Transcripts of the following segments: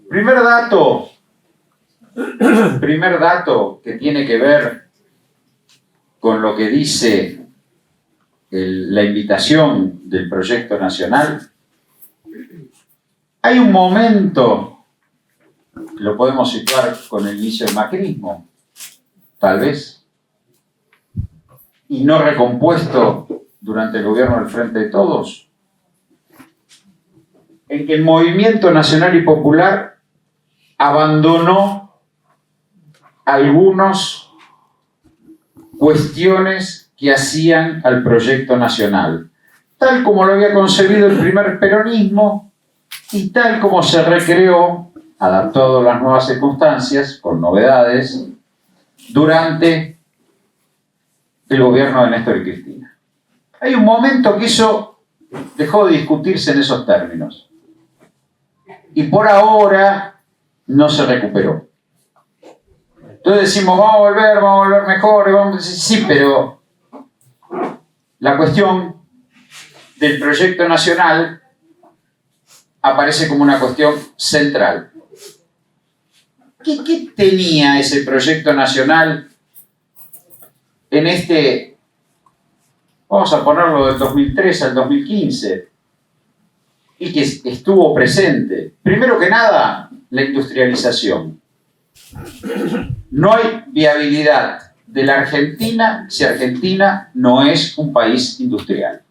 Primer dato que tiene que ver con lo que dice la invitación del proyecto nacional. Hay un momento, lo podemos situar con el inicio del macrismo, tal vez, y no recompuesto durante el gobierno del Frente de Todos, en que el movimiento nacional y popular abandonó algunas cuestiones que hacían al proyecto nacional, tal como lo había concebido el primer peronismo y tal como se recreó, adaptado a las nuevas circunstancias, con novedades, durante el gobierno de Néstor y Cristina. Hay un momento que eso dejó de discutirse en esos términos y por ahora no se recuperó. Entonces decimos, vamos a volver mejor, vamos a decir, sí, pero la cuestión del proyecto nacional aparece como una cuestión central. ¿Qué tenía ese proyecto nacional en este, vamos a ponerlo del 2003 al 2015, y que estuvo presente? Primero que nada, la industrialización. No hay viabilidad de la Argentina si Argentina no es un país industrial.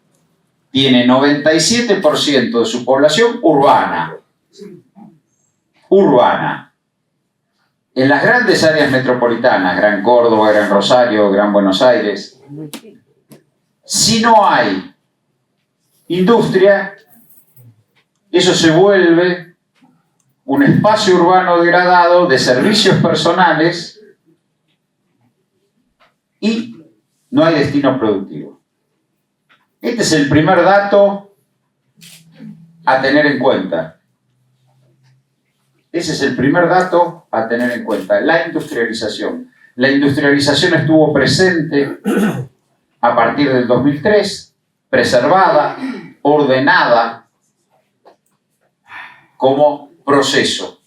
Tiene 97% de su población urbana. En las grandes áreas metropolitanas, Gran Córdoba, Gran Rosario, Gran Buenos Aires, si no hay industria, eso se vuelve un espacio urbano degradado de servicios personales y no hay destino productivo. Este es el primer dato a tener en cuenta. Ese es el primer dato a tener en cuenta, la industrialización. La industrialización estuvo presente a partir del 2003, preservada, ordenada como proceso.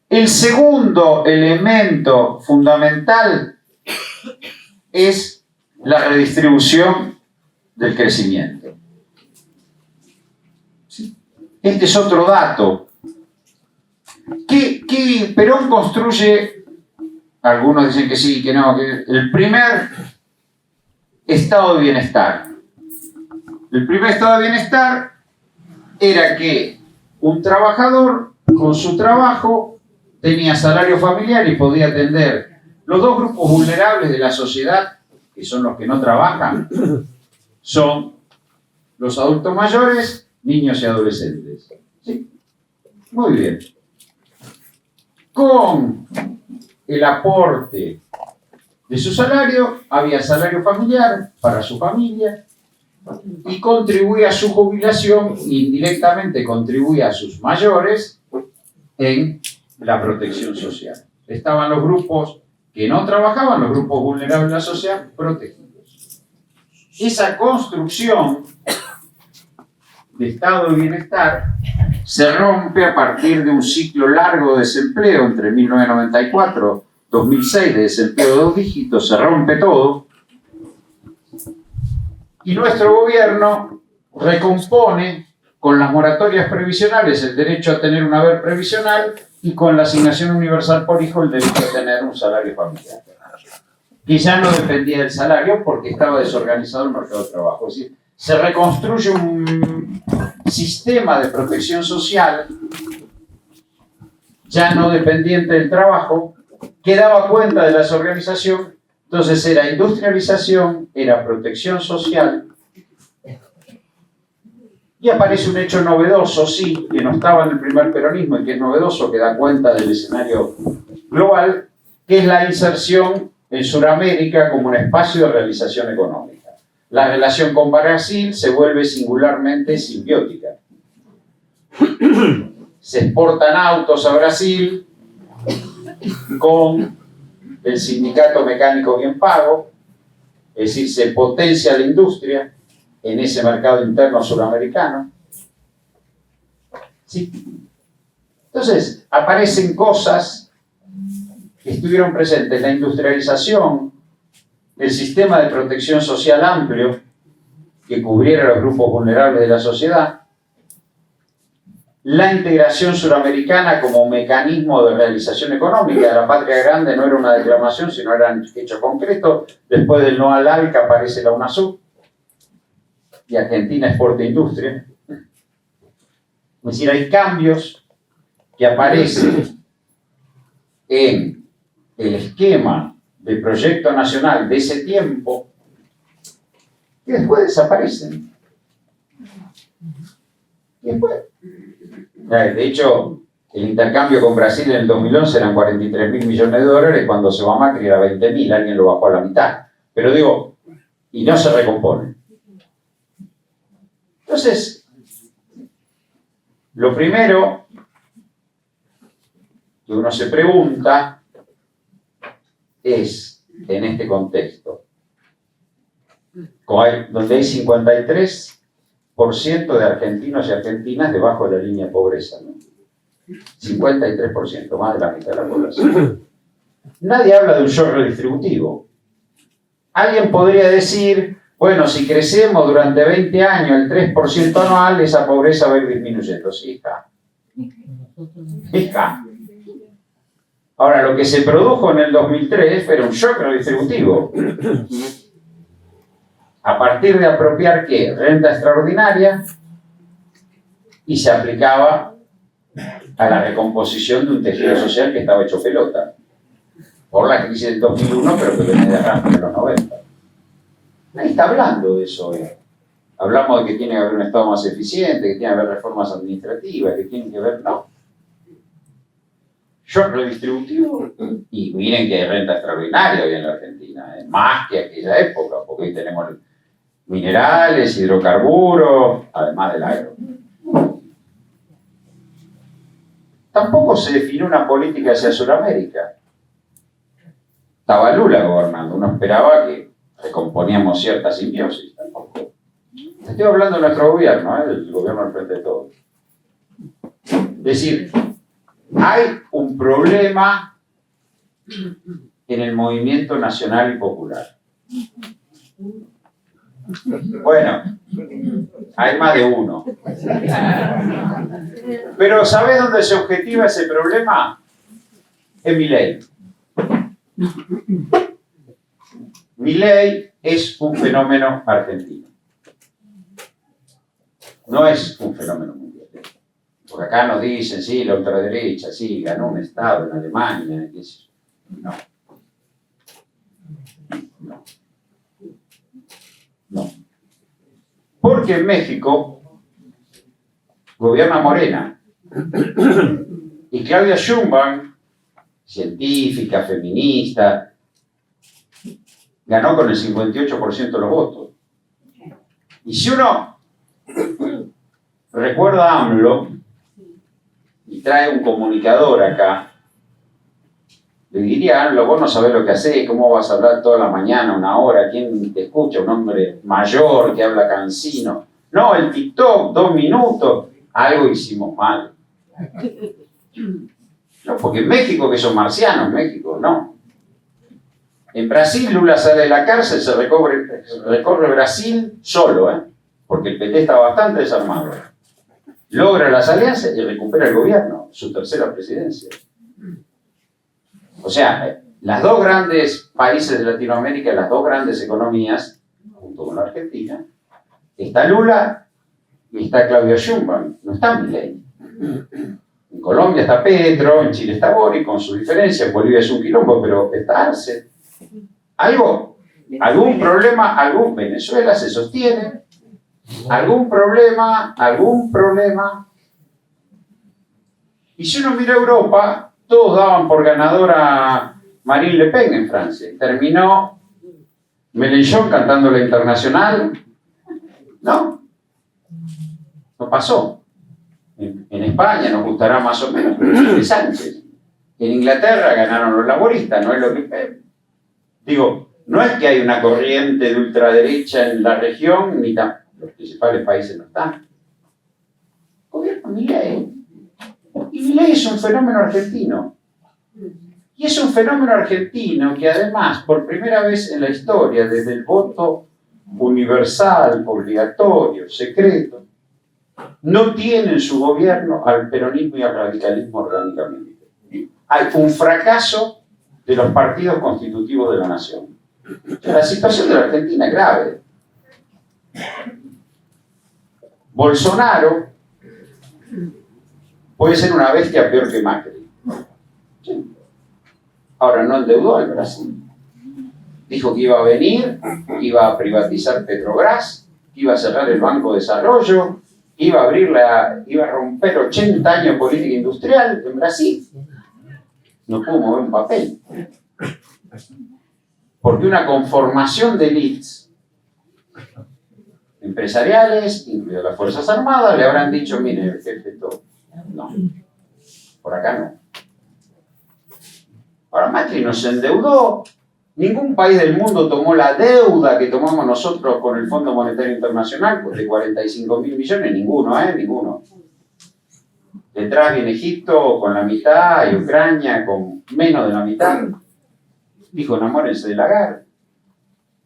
El segundo elemento fundamental es la redistribución del crecimiento. Este es otro dato. ¿Qué Perón construye? Algunos dicen que sí, que no, que el primer estado de bienestar. El primer estado de bienestar era que un trabajador con su trabajo tenía salario familiar y podía atender los dos grupos vulnerables de la sociedad, que son los que no trabajan, son los adultos mayores, niños y adolescentes. ¿Sí? Muy bien. Con el aporte de su salario, había salario familiar para su familia y contribuía a su jubilación, indirectamente contribuía a sus mayores en la protección social. Estaban los grupos que no trabajaban, los grupos vulnerables de la sociedad, protegidos. Esa construcción de estado de bienestar se rompe a partir de un ciclo largo de desempleo entre 1994 y 2006, de desempleo de 2 dígitos, se rompe todo. Y nuestro gobierno recompone con las moratorias previsionales el derecho a tener un haber previsional y con la asignación universal por hijo el derecho a tener un salario familiar, que ya no dependía del salario porque estaba desorganizado el mercado de trabajo. Es decir, se reconstruye un sistema de protección social ya no dependiente del trabajo, que daba cuenta de la desorganización. Entonces era industrialización, era protección social. Y aparece un hecho novedoso, sí, que no estaba en el primer peronismo y que es novedoso, que da cuenta del escenario global, que es la inserción en Sudamérica como un espacio de realización económica. La relación con Brasil se vuelve singularmente simbiótica. Se exportan autos a Brasil con el sindicato mecánico bien pago, es decir, se potencia la industria en ese mercado interno suramericano. ¿Sí? Entonces, aparecen cosas que estuvieron presentes, la industrialización, el sistema de protección social amplio que cubriera a los grupos vulnerables de la sociedad, la integración suramericana como mecanismo de realización económica de la patria grande. No era una declamación, sino eran hechos concretos. Después del no al ALCA aparece la UNASUR y Argentina Exporta Industria. Es decir, hay cambios que aparecen en el esquema de proyecto nacional de ese tiempo y después desaparecen. Y después, de hecho, el intercambio con Brasil en el 2011 eran 43.000 millones de dólares, cuando se va Macri era 20.000, alguien lo bajó a la mitad. Pero digo, y no se recompone. Entonces, lo primero que uno se pregunta es, en este contexto, donde hay 53% de argentinos y argentinas debajo de la línea de pobreza, ¿no? 53%, más de la mitad de la población. Nadie habla de un shock redistributivo. Alguien podría decir, bueno, si crecemos durante 20 años el 3% anual, esa pobreza va a ir disminuyendo. Sí, hija. Ahora, lo que se produjo en el 2003 era un shock redistributivo. A partir de apropiar, ¿qué? Renta extraordinaria, y se aplicaba a la recomposición de un tejido social que estaba hecho pelota por la crisis del 2001, pero que venía de arranque de los 90. Nadie está hablando de eso hoy. Hablamos de que tiene que haber un Estado más eficiente, que tiene que haber reformas administrativas, que tienen que haber... No. Shock redistributivo. Y miren que hay renta extraordinaria hoy en la Argentina, más que aquella época, porque hoy tenemos minerales, hidrocarburos, además del agro. Tampoco se definió una política hacia Sudamérica. Estaba Lula gobernando, uno esperaba que recomponíamos cierta simbiosis. Tampoco. Estoy hablando de nuestro gobierno, del gobierno al frente de todos. Es decir, hay un problema en el movimiento nacional y popular. Bueno, hay más de uno. Pero ¿sabés dónde se objetiva ese problema? En Milei. Milei es un fenómeno argentino. No es un fenómeno mundial. Porque acá nos dicen, sí, la ultraderecha, sí, ganó un estado en Alemania. No. No. Porque en México gobierna Morena. Y Claudia Sheinbaum, científica, feminista, ganó con el 58% de los votos. Y si uno recuerda a AMLO y trae un comunicador acá, le diría a AMLO, vos no sabés lo que hacés, cómo vas a hablar toda la mañana, una hora, ¿quién te escucha? Un hombre mayor que habla cansino. No, el TikTok, 2 minutos, algo hicimos mal. No, porque en México, que son marcianos, México, no. En Brasil, Lula sale de la cárcel, se recorre Brasil solo, porque el PT está bastante desarmado. Logra las alianzas y recupera el gobierno, su tercera presidencia. O sea, las dos grandes países de Latinoamérica, las dos grandes economías, junto con la Argentina, está Lula y está Claudia Sheinbaum, no está Milei. En Colombia está Petro, en Chile está Boric, con su diferencia, en Bolivia es un quilombo, pero está Arce. Algún problema, Venezuela se sostiene, algún problema. Y si uno mira Europa, todos daban por ganadora Marine Le Pen en Francia. Terminó Mélenchon cantando la Internacional. No pasó. En España nos gustará más o menos, pero es de Sánchez. En Inglaterra ganaron los laboristas, no es lo que... Digo, no es que hay una corriente de ultraderecha en la región, ni los principales países no están. Gobierno Milei. Y Milei Milei es un fenómeno argentino. Y es un fenómeno argentino que además, por primera vez en la historia, desde el voto universal, obligatorio, secreto, no tiene en su gobierno al peronismo y al radicalismo orgánicamente. Hay un fracaso de los partidos constitutivos de la nación. O sea, la situación de la Argentina es grave. Bolsonaro puede ser una bestia peor que Macri. Sí. Ahora, no endeudó al Brasil. Dijo que iba a venir, iba a privatizar Petrobras, iba a cerrar el Banco de Desarrollo, iba a romper 80 años de política industrial en Brasil. No pudo mover un papel. Porque una conformación de élites empresariales, incluidas las Fuerzas Armadas, le habrán dicho, mire, jefe, todo. No, por acá no. Ahora Macri nos endeudó. Ningún país del mundo tomó la deuda que tomamos nosotros con el Fondo Monetario Internacional, pues de 45.000 millones, ninguno. Detrás viene Egipto con la mitad y Ucrania con menos de la mitad. Dijo, enamórense de Lagarde.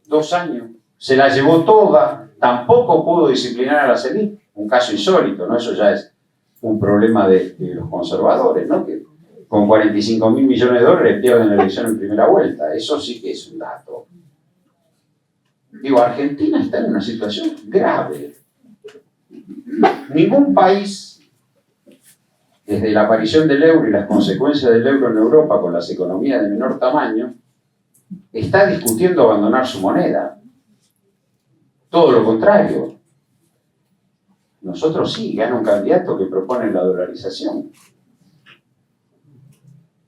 2 años. Se la llevó toda. Tampoco pudo disciplinar a la CELIC. Un caso insólito, ¿no? Eso ya es un problema de los conservadores, ¿no? Que con 45.000 millones de dólares pierden la elección en primera vuelta. Eso sí que es un dato. Digo, Argentina está en una situación grave. Ningún país, desde la aparición del euro y las consecuencias del euro en Europa con las economías de menor tamaño, está discutiendo abandonar su moneda. Todo lo contrario. Nosotros sí, gana un candidato que propone la dolarización.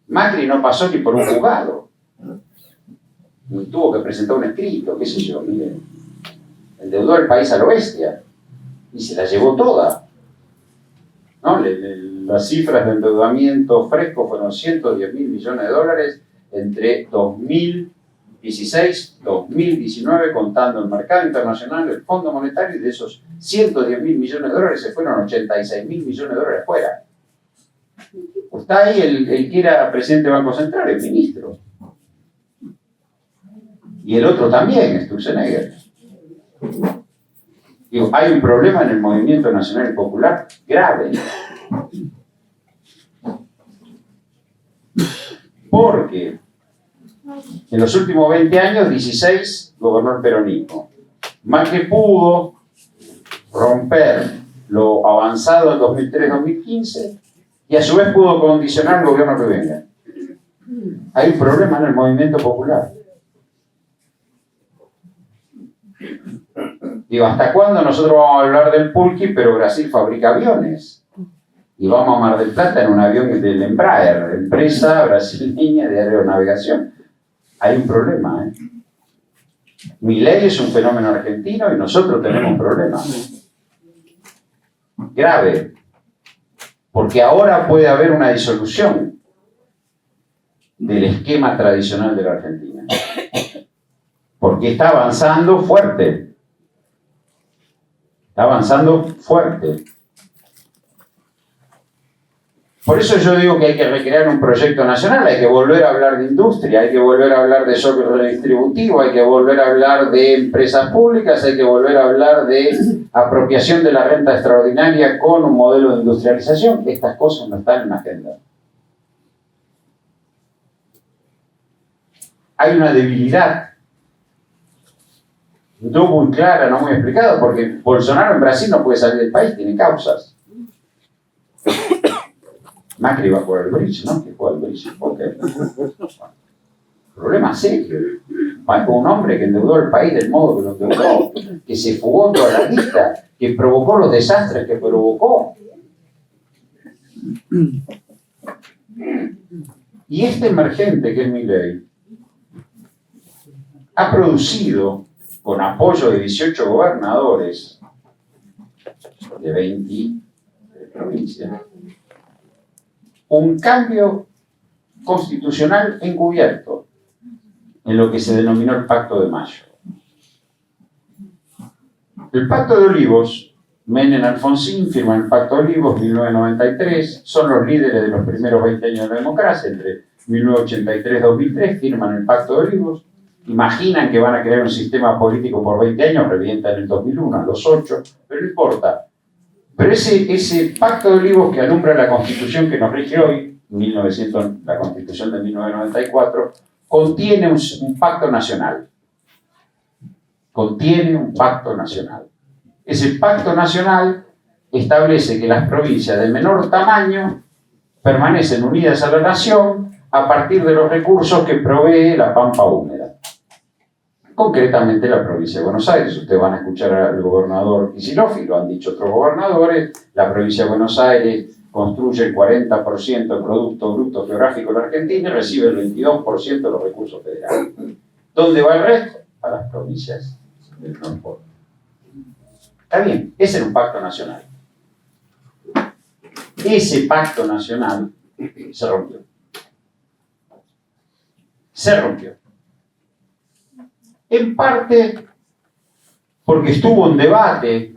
Macri no pasó ni por un juzgado. Tuvo que presentar un escrito, qué sé yo, mire. Endeudó el país a lo bestia. Y se la llevó toda. ¿No? Las cifras de endeudamiento fresco fueron 110.000 millones de dólares entre 2016 y 2019, contando el mercado internacional, el Fondo Monetario, y de esos 110.000 millones de dólares se fueron 86.000 millones de dólares fuera. Está ahí el que era presidente del Banco Central, el ministro. Y el otro también, Sturzenegger. Digo, hay un problema en el movimiento nacional y popular grave. Porque en los últimos 20 años, 16 gobernó el peronismo. Macri pudo romper lo avanzado en 2003-2015 y a su vez pudo condicionar el gobierno que venga. Hay un problema en el movimiento popular. Digo, ¿hasta cuándo nosotros vamos a hablar del Pulqui, pero Brasil fabrica aviones? Y vamos a Mar del Plata en un avión del Embraer, empresa brasileña de aeronavegación. Hay un problema, ¿eh? Milei es un fenómeno argentino y nosotros tenemos un problema grave. Porque ahora puede haber una disolución del esquema tradicional de la Argentina. Porque está avanzando fuerte. Está avanzando fuerte. Por eso yo digo que hay que recrear un proyecto nacional, hay que volver a hablar de industria, hay que volver a hablar de shock redistributivo, hay que volver a hablar de empresas públicas, hay que volver a hablar de apropiación de la renta extraordinaria con un modelo de industrialización. Estas cosas no están en la agenda. Hay una debilidad, no muy clara, no muy explicada, porque Bolsonaro en Brasil no puede salir del país, tiene causas. Macri va a jugar al bridge, ¿no? Que juega al bridge. Okay. Problema serio. Va con un hombre que endeudó el país del modo que lo endeudó, que se fugó toda la lista, que provocó los desastres que provocó. Y este emergente que es Milei ha producido, con apoyo de 18 gobernadores de 20 provincias, un cambio constitucional encubierto en lo que se denominó el Pacto de Mayo. El Pacto de Olivos Menem Alfonsín firman el Pacto de Olivos, 1993, son los líderes de los primeros 20 años de la democracia, entre 1983 y 2003 firman el Pacto de Olivos, imaginan que van a crear un sistema político por 20 años, revientan en el 2001, a los 8, pero no importa. Pero ese Pacto de Olivos que alumbra la Constitución que nos rige hoy, la Constitución de 1994, contiene un pacto nacional. Contiene un pacto nacional. Ese pacto nacional establece que las provincias de menor tamaño permanecen unidas a la nación a partir de los recursos que provee la pampa húmeda. Concretamente la provincia de Buenos Aires. Ustedes van a escuchar al gobernador Kicillof, y lo han dicho otros gobernadores, la provincia de Buenos Aires construye el 40% del Producto Bruto Geográfico de la Argentina y recibe el 22% de los recursos federales. ¿Dónde va el resto? A las provincias del norte. Está bien, ese era un pacto nacional. Ese pacto nacional se rompió. Se rompió. En parte porque estuvo un debate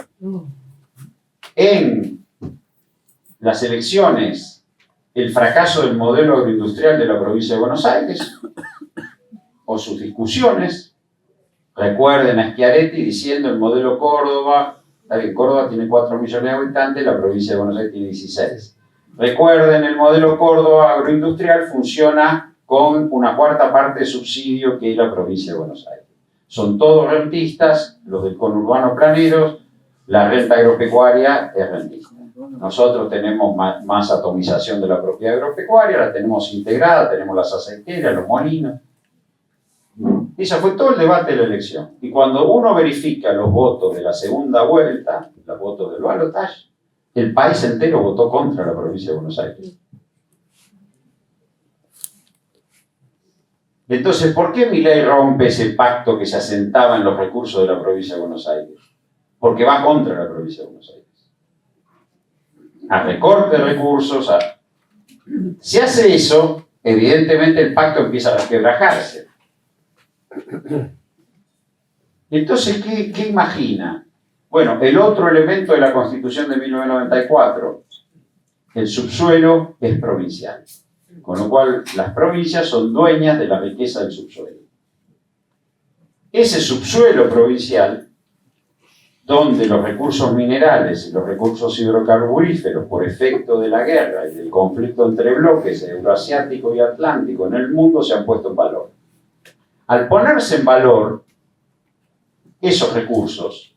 en las elecciones, el fracaso del modelo agroindustrial de la provincia de Buenos Aires, o sus discusiones. Recuerden a Schiaretti diciendo el modelo Córdoba. Está bien, Córdoba tiene 4 millones de habitantes, la provincia de Buenos Aires tiene 16. Recuerden, el modelo Córdoba agroindustrial funciona con una cuarta parte de subsidio que es la provincia de Buenos Aires. Son todos rentistas, los del conurbano planeros, la renta agropecuaria es rentista. Nosotros tenemos más atomización de la propiedad agropecuaria, la tenemos integrada, tenemos las aceiteras, los molinos. Ese fue todo el debate de la elección. Y cuando uno verifica los votos de la segunda vuelta, los votos del balotaje, el país entero votó contra la provincia de Buenos Aires. Entonces, ¿por qué Milei rompe ese pacto que se asentaba en los recursos de la provincia de Buenos Aires? Porque va contra la provincia de Buenos Aires. A recorte de recursos. Si hace eso, evidentemente el pacto empieza a resquebrajarse. Entonces, ¿qué imagina? Bueno, el otro elemento de la Constitución de 1994, el subsuelo es provincial, con lo cual las provincias son dueñas de la riqueza del subsuelo. Ese subsuelo provincial, donde los recursos minerales y los recursos hidrocarburíferos, por efecto de la guerra y del conflicto entre bloques euroasiático y atlántico en el mundo, se han puesto en valor. Al ponerse en valor esos recursos,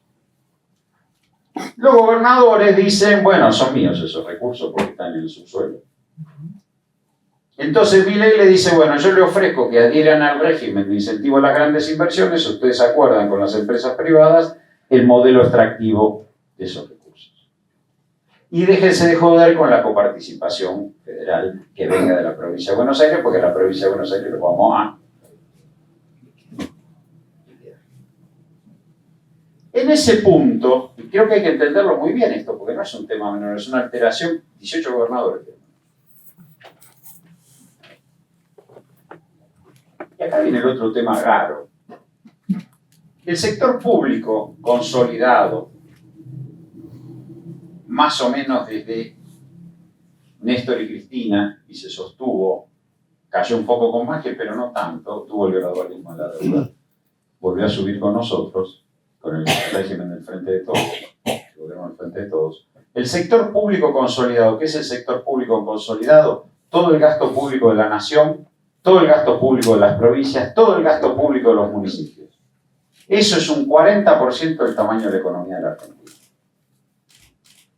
los gobernadores dicen, bueno, son míos esos recursos porque están en el subsuelo. Entonces Milei le dice, bueno, yo le ofrezco que adhieran al régimen de incentivo a las grandes inversiones, ustedes se acuerdan con las empresas privadas, el modelo extractivo de esos recursos. Y déjense de joder con la coparticipación federal que venga de la provincia de Buenos Aires, porque la provincia de Buenos Aires lo vamos a... En ese punto, y creo que hay que entenderlo muy bien esto, porque no es un tema menor, es una alteración, 18 gobernadores. Y acá viene el otro tema raro. El sector público consolidado, más o menos desde Néstor y Cristina, y se sostuvo, cayó un poco con magia, pero no tanto, tuvo el gradualismo en la deuda, volvió a subir con nosotros, con el régimen del Frente de Todos, el gobierno del Frente de Todos. El sector público consolidado, ¿qué es el sector público consolidado? Todo el gasto público de la nación, todo el gasto público de las provincias, todo el gasto público de los municipios. Eso es un 40% del tamaño de la economía de la Argentina.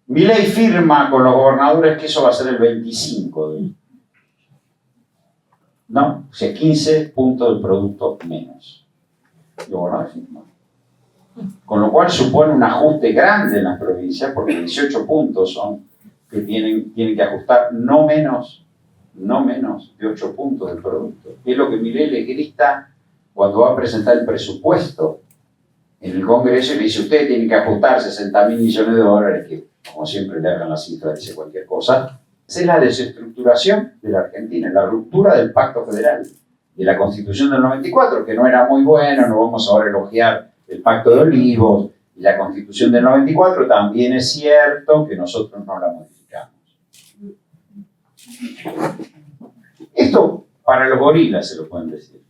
Milei firma con los gobernadores que eso va a ser el 25%. No, o sea, 15 puntos del producto menos. Los gobernadores firman. Con lo cual supone un ajuste grande en las provincias, porque 18 puntos son que tienen que ajustar no menos de 8 puntos del producto. Es lo que Milei le grita cuando va a presentar el presupuesto en el Congreso y le dice, ustedes tienen que ajustar 60.000 millones de dólares, que como siempre le hagan la cifra, dice cualquier cosa. Esa es la desestructuración de la Argentina, la ruptura del Pacto Federal, de la Constitución del 94, que no era muy buena, no vamos ahora a elogiar el Pacto de Olivos, Y la Constitución del 94 también es cierto que nosotros no la modificamos. Esto para los gorilas se lo pueden decir.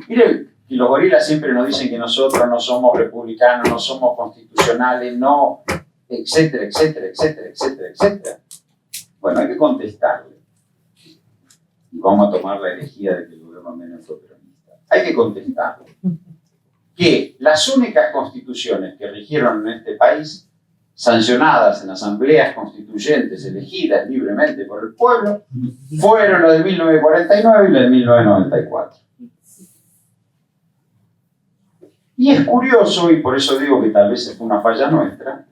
Miren, y los gorilas siempre nos dicen que nosotros no somos republicanos, no somos constitucionales, no, etcétera, etcétera, etcétera, etcétera, etcétera. Bueno, hay que contestarle. Y vamos a tomar la herejía de que el gobierno menos fue peronista. Hay que contestarle que las únicas constituciones que rigieron en este país, sancionadas en asambleas constituyentes elegidas libremente por el pueblo, fueron la de 1949 y la de 1994. Y es curioso, y por eso digo que tal vez fue una falla nuestra,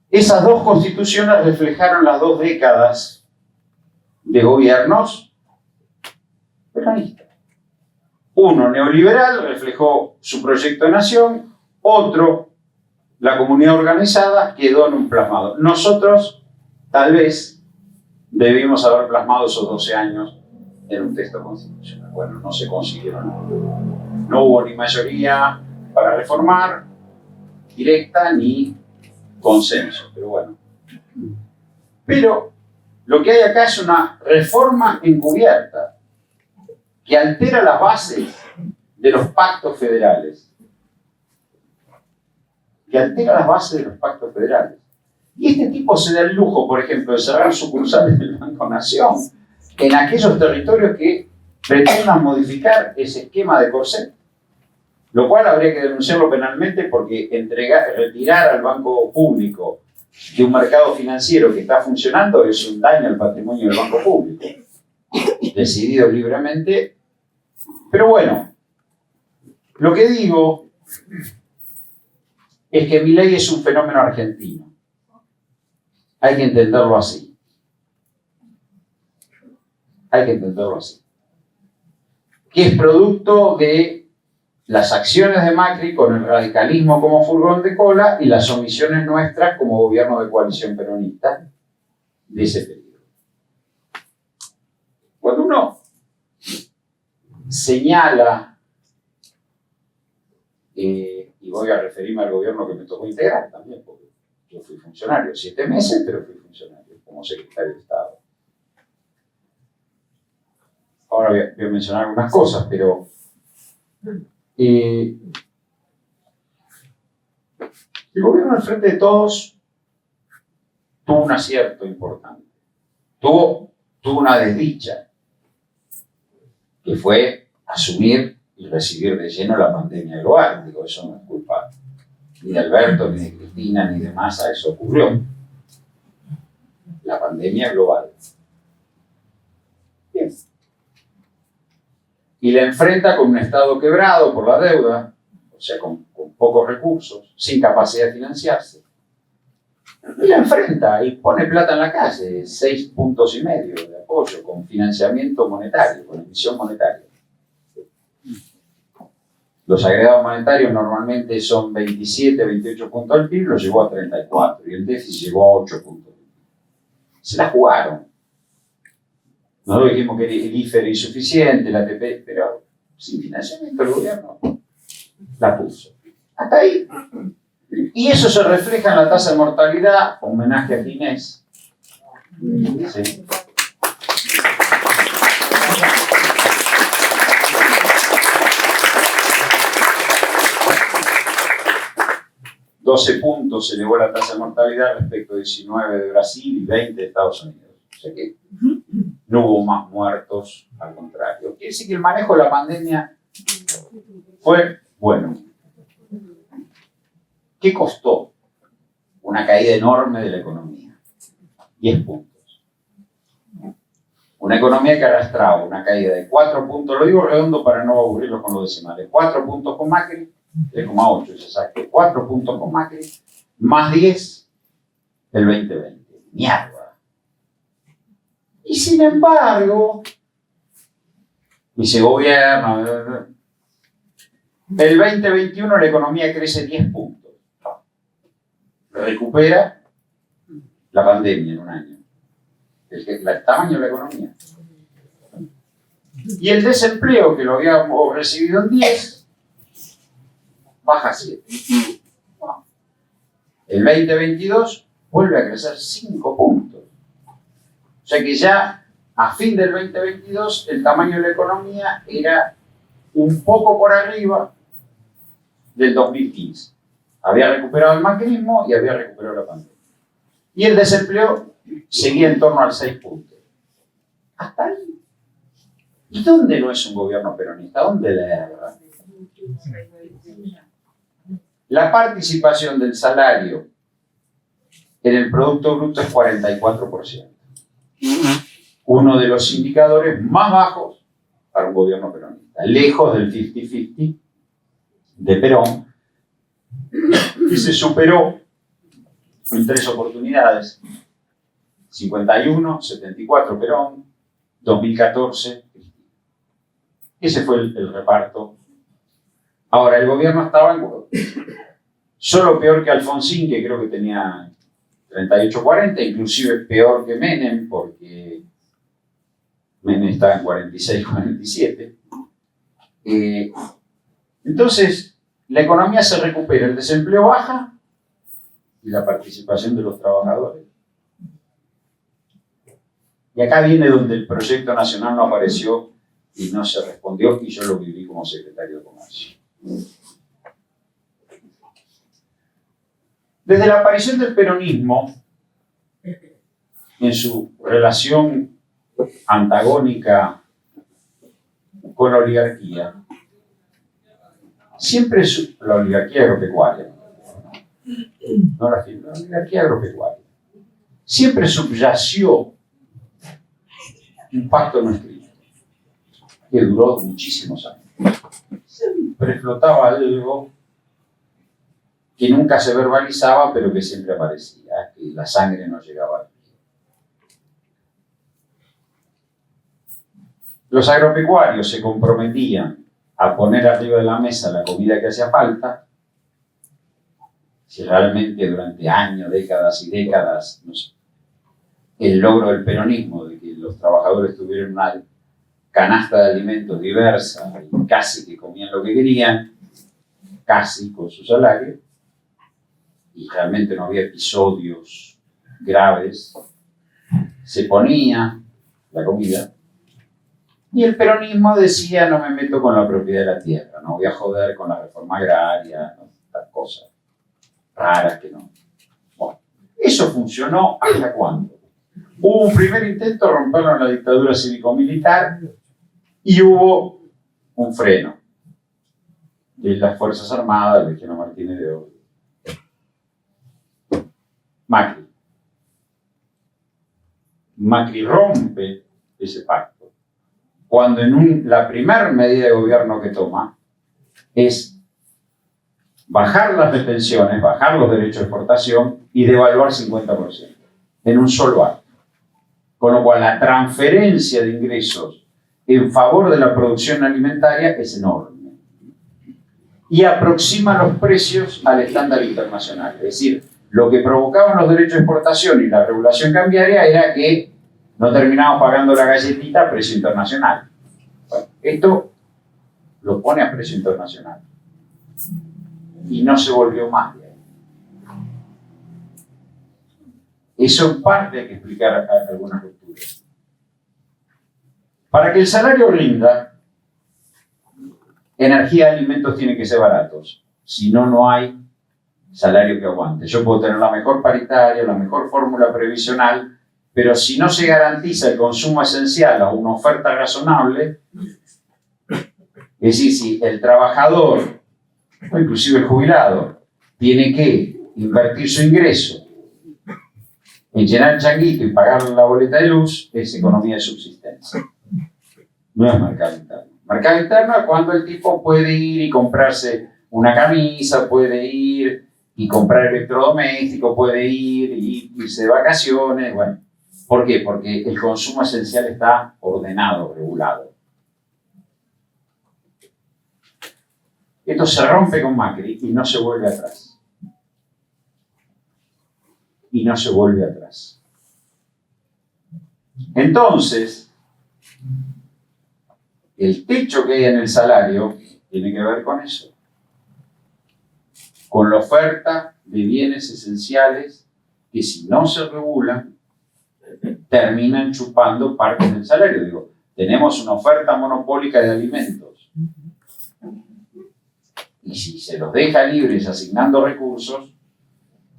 esas dos constituciones reflejaron las 2 décadas de gobiernos peronistas. Uno neoliberal reflejó su proyecto de nación, otro, la comunidad organizada, quedó en un plasmado. Nosotros, tal vez, debimos haber plasmado esos 12 años en un texto constitucional. Bueno, no se consiguieron. No hubo ni mayoría para reformar directa ni consenso, pero bueno. Pero lo que hay acá es una reforma encubierta que altera las bases de los pactos federales. Que altera las bases de los pactos federales. Y este tipo se da el lujo, por ejemplo, de cerrar sucursales del Banco Nación en aquellos territorios que pretendan modificar ese esquema de corset. Lo cual habría que denunciarlo penalmente porque retirar al banco público de un mercado financiero que está funcionando es un daño al patrimonio del banco público, decidido libremente. Pero bueno, lo que digo es que Milei es un fenómeno argentino. Hay que entenderlo así. Hay que entenderlo así. Que es producto de las acciones de Macri con el radicalismo como furgón de cola y las omisiones nuestras como gobierno de coalición peronista de ese periodo. Cuando uno señala, y voy a referirme al gobierno que me tocó integrar también, porque yo fui funcionario 7 meses, pero fui funcionario como secretario de Estado. Ahora voy a mencionar algunas cosas, pero el gobierno al Frente de Todos tuvo un acierto importante, tuvo una desdicha, que fue asumir y recibir de lleno la pandemia global. Digo, eso no es culpa ni de Alberto, ni de Cristina, ni de Massa, eso ocurrió. La pandemia global. Bien. Y la enfrenta con un Estado quebrado por la deuda, o sea, con pocos recursos, sin capacidad de financiarse. Y la enfrenta y pone plata en la calle, 6,5 puntos de apoyo, con financiamiento monetario, con emisión monetaria. Los agregados monetarios normalmente son 27, 28 puntos del PIB, lo llevó a 34, y el déficit llegó a 8 puntos. Se la jugaron. Nosotros dijimos que el IFE era insuficiente, la ATP, pero sin financiamiento el gobierno la puso. Hasta ahí. Y eso se refleja en la tasa de mortalidad, homenaje a Ginés. Sí. $12 puntos se elevó la tasa de mortalidad respecto a 19 de Brasil y 20 de Estados Unidos. O sea que no hubo más muertos, al contrario. Quiere decir que el manejo de la pandemia fue bueno. ¿Qué costó? Una caída enorme de la economía. 10 puntos. Una economía que arrastraba una caída de 4 puntos, lo digo redondo para no aburrirlos con los decimales, 4 puntos con Macri, 3,8 es exacto, 4 puntos con Macri, más 10 el 2020. Mierda. Y sin embargo, dice gobierno, el 2021 la economía crece 10 puntos. Recupera la pandemia en un año. El tamaño de la economía. Y el desempleo, que lo habíamos recibido en 10, baja 7. Wow. El 2022 vuelve a crecer 5 puntos. O sea que ya a fin del 2022 el tamaño de la economía era un poco por arriba del 2015. Había recuperado el macrismo y había recuperado la pandemia. Y el desempleo seguía en torno al 6 puntos. Hasta ahí. ¿Y dónde no es un gobierno peronista? ¿Dónde la erra? La participación del salario en el Producto Bruto es 44%. Uno de los indicadores más bajos para un gobierno peronista. Lejos del 50-50 de Perón, que se superó en 3 oportunidades. 51, 74 Perón, 2014. Ese fue el reparto. Ahora, el gobierno estaba solo peor que Alfonsín, que creo que tenía 38-40, inclusive peor que Menem, porque Menem estaba en 46-47. Entonces, la economía se recupera, el desempleo baja y la participación de los trabajadores. Y acá viene donde el proyecto nacional no apareció y no se respondió, y yo lo viví como secretario de Comercio. Desde la aparición del peronismo, en su relación antagónica con la oligarquía, siempre la oligarquía agropecuaria, no la oligarquía agropecuaria, siempre subyació un pacto no escrito que duró muchísimos años. Siempre flotaba algo que nunca se verbalizaba, pero que siempre aparecía, que la sangre no llegaba al pie. Los agropecuarios se comprometían a poner arriba de la mesa la comida que hacía falta, si realmente durante años, décadas y décadas, no sé, el logro del peronismo de que los trabajadores tuvieran una canasta de alimentos diversa y casi que comían lo que querían, casi con su salario, y realmente no había episodios graves, se ponía la comida, y el peronismo decía: no me meto con la propiedad de la tierra, no voy a joder con la reforma agraria, no, estas cosas raras que no. Bueno, eso funcionó ¿hasta cuándo? Hubo un primer intento de romperlo en la dictadura cívico-militar y hubo un freno de las Fuerzas Armadas de Venustiano Martínez de Ory. Macri rompe ese pacto cuando la primera medida de gobierno que toma es bajar las detenciones, bajar los derechos de exportación y devaluar 50% en un solo acto. Con lo cual la transferencia de ingresos en favor de la producción alimentaria es enorme. Y aproxima los precios al estándar internacional. Es decir, lo que provocaban los derechos de exportación y la regulación cambiaria era que no terminábamos pagando la galletita a precio internacional. Bueno, esto lo pone a precio internacional. Y no se volvió más de ahí. Eso en parte hay que explicar algunas rupturas. Para que el salario rinda, energía y alimentos tienen que ser baratos. Si no, no hay salario que aguante. Yo puedo tener la mejor paritaria, la mejor fórmula previsional, pero si no se garantiza el consumo esencial a una oferta razonable, es decir, si el trabajador, o inclusive el jubilado, tiene que invertir su ingreso en llenar el changuito y pagar la boleta de luz, es economía de subsistencia. No es mercado interno. Mercado interno es cuando el tipo puede ir y comprarse una camisa, puede ir y comprar electrodoméstico, puede ir y irse de vacaciones. Bueno, ¿por qué? Porque el consumo esencial está ordenado, regulado. Esto se rompe con Macri y no se vuelve atrás. Y no se vuelve atrás. Entonces, el techo que hay en el salario tiene que ver con eso. con la oferta de bienes esenciales que si no se regulan, terminan chupando parte del salario. Digo, tenemos una oferta monopólica de alimentos. Y si se los deja libres asignando recursos,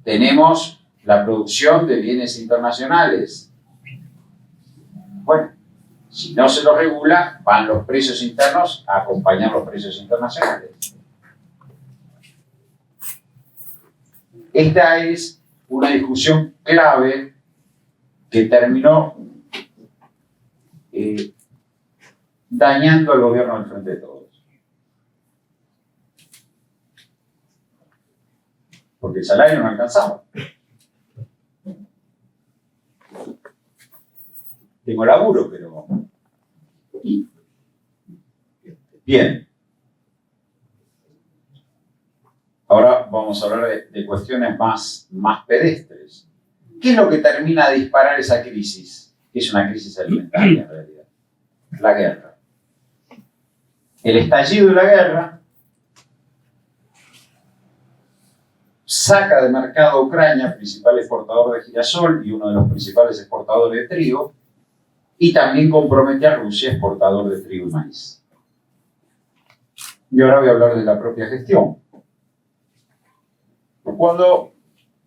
tenemos la producción de bienes internacionales. Bueno, si no se los regula, van los precios internos a acompañar los precios internacionales. Esta es una discusión clave que terminó dañando al gobierno del Frente de Todos. Porque el salario no alcanzaba. Tengo laburo, pero... Bien. Ahora vamos a hablar de cuestiones más pedestres. ¿Qué es lo que termina de disparar esa crisis? Que es una crisis alimentaria en realidad. La guerra. El estallido de la guerra saca de mercado a Ucrania, principal exportador de girasol y uno de los principales exportadores de trigo, y también compromete a Rusia, exportador de trigo y maíz. Y ahora voy a hablar de la propia gestión. Cuando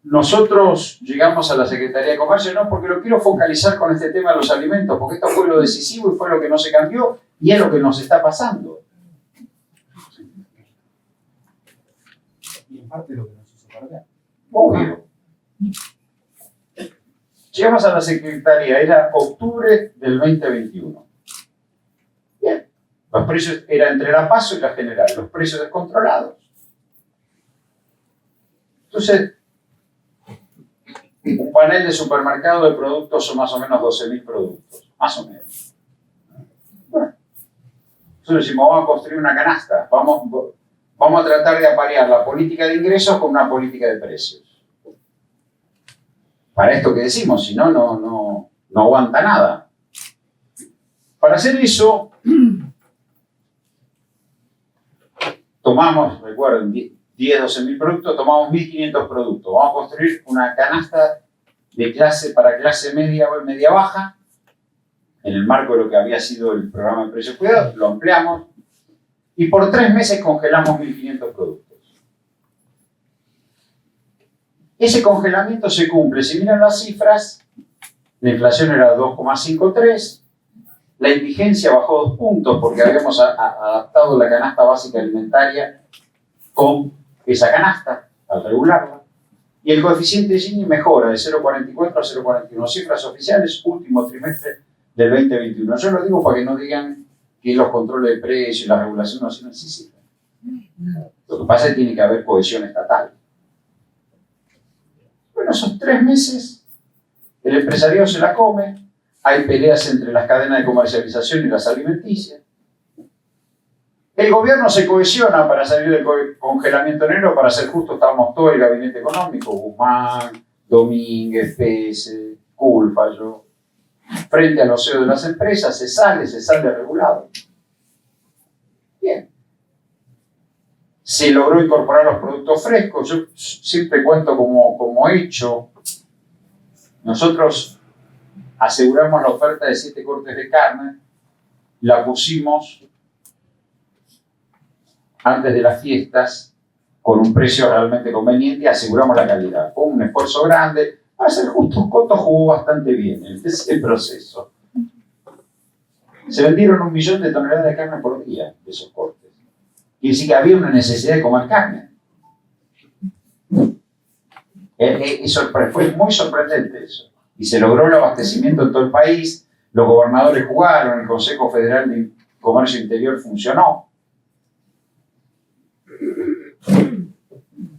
nosotros llegamos a la Secretaría de Comercio, no, porque lo quiero focalizar con este tema de los alimentos, porque esto fue lo decisivo y fue lo que no se cambió, y es lo que nos está pasando. Y en parte lo que nos hizo perder. Obvio. Llegamos a la Secretaría, era octubre del 2021. Bien. Los precios eran entre la PASO y la General, los precios descontrolados. Entonces, un panel de supermercado de productos son más o menos 12.000 productos, más o menos. Bueno, nosotros decimos, vamos a construir una canasta, vamos a tratar de aparear la política de ingresos con una política de precios. Para esto que decimos, si no, no aguanta nada. Para hacer eso, tomamos, recuerden, 12.000 productos, tomamos 1.500 productos. Vamos a construir una canasta de para clase media o media baja, en el marco de lo que había sido el programa de precios cuidados, lo ampliamos, y por 3 meses congelamos 1.500 productos. Ese congelamiento se cumple. Si miran las cifras, la inflación era 2,53, la indigencia bajó 2 puntos porque habíamos adaptado la canasta básica alimentaria con esa canasta al regularla, y el coeficiente de Gini mejora de 0,44 a 0,41, cifras oficiales, último trimestre del 2021. Yo lo digo para que no digan que los controles de precios y la regulación no sirven, sí sirven. Lo que pasa es que tiene que haber cohesión estatal. Bueno, esos 3 meses, el empresariado se la come, hay peleas entre las cadenas de comercialización y las alimenticias. El gobierno se cohesiona para salir del congelamiento negro. Para ser justo, estábamos todo el gabinete económico, Guzmán, Domínguez, Pese, Culfa, yo. Frente a los CEOs de las empresas, se sale regulado. Bien. Se logró incorporar los productos frescos. Yo siempre cuento como hecho. Nosotros aseguramos la oferta de 7 cortes de carne, la pusimos antes de las fiestas con un precio realmente conveniente y aseguramos la calidad. Fue un esfuerzo grande. Para ser justo, Coto jugó bastante bien en ese proceso. Se vendieron 1 millón de toneladas de carne por día de esos cortes. Quiere decir que había una necesidad de comer carne. Fue muy sorprendente eso. Y se logró el abastecimiento en todo el país. Los gobernadores jugaron, el Consejo Federal de Comercio Interior funcionó.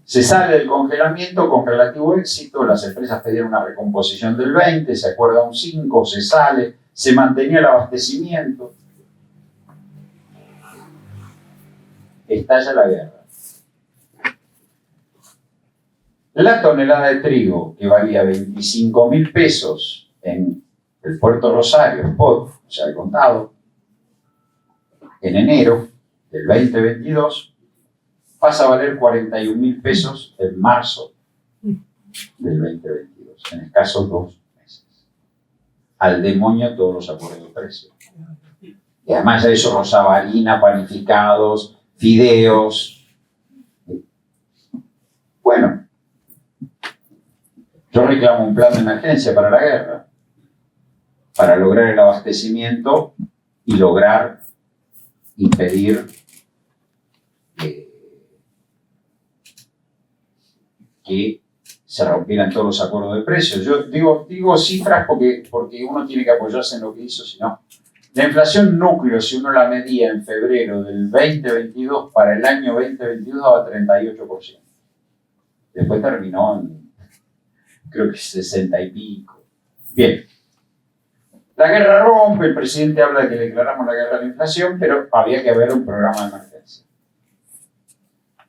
Se sale del congelamiento con relativo éxito, las empresas pedían una recomposición del 20, se acuerda un 5, se sale, se mantenía el abastecimiento. Estalla la guerra. La tonelada de trigo, que valía 25.000 pesos en el Puerto Rosario, spot, o sea, de contado, en enero del 2022, pasa a valer 41.000 pesos en marzo del 2022, en escasos 2 meses. Al demonio todos los acuerdos de precios. Y además de eso rozaba harina, panificados, fideos. Bueno, yo reclamo un plan de emergencia para la guerra, para lograr el abastecimiento y lograr impedir que se rompieran todos los acuerdos de precios. Yo digo cifras porque uno tiene que apoyarse en lo que hizo, si no. La inflación núcleo, si uno la medía en febrero del 2022 para el año 2022, daba 38%. Después terminó en, creo que 60 y pico. Bien. La guerra rompe, el presidente habla de que declaramos la guerra a la inflación, pero había que haber un programa de emergencia.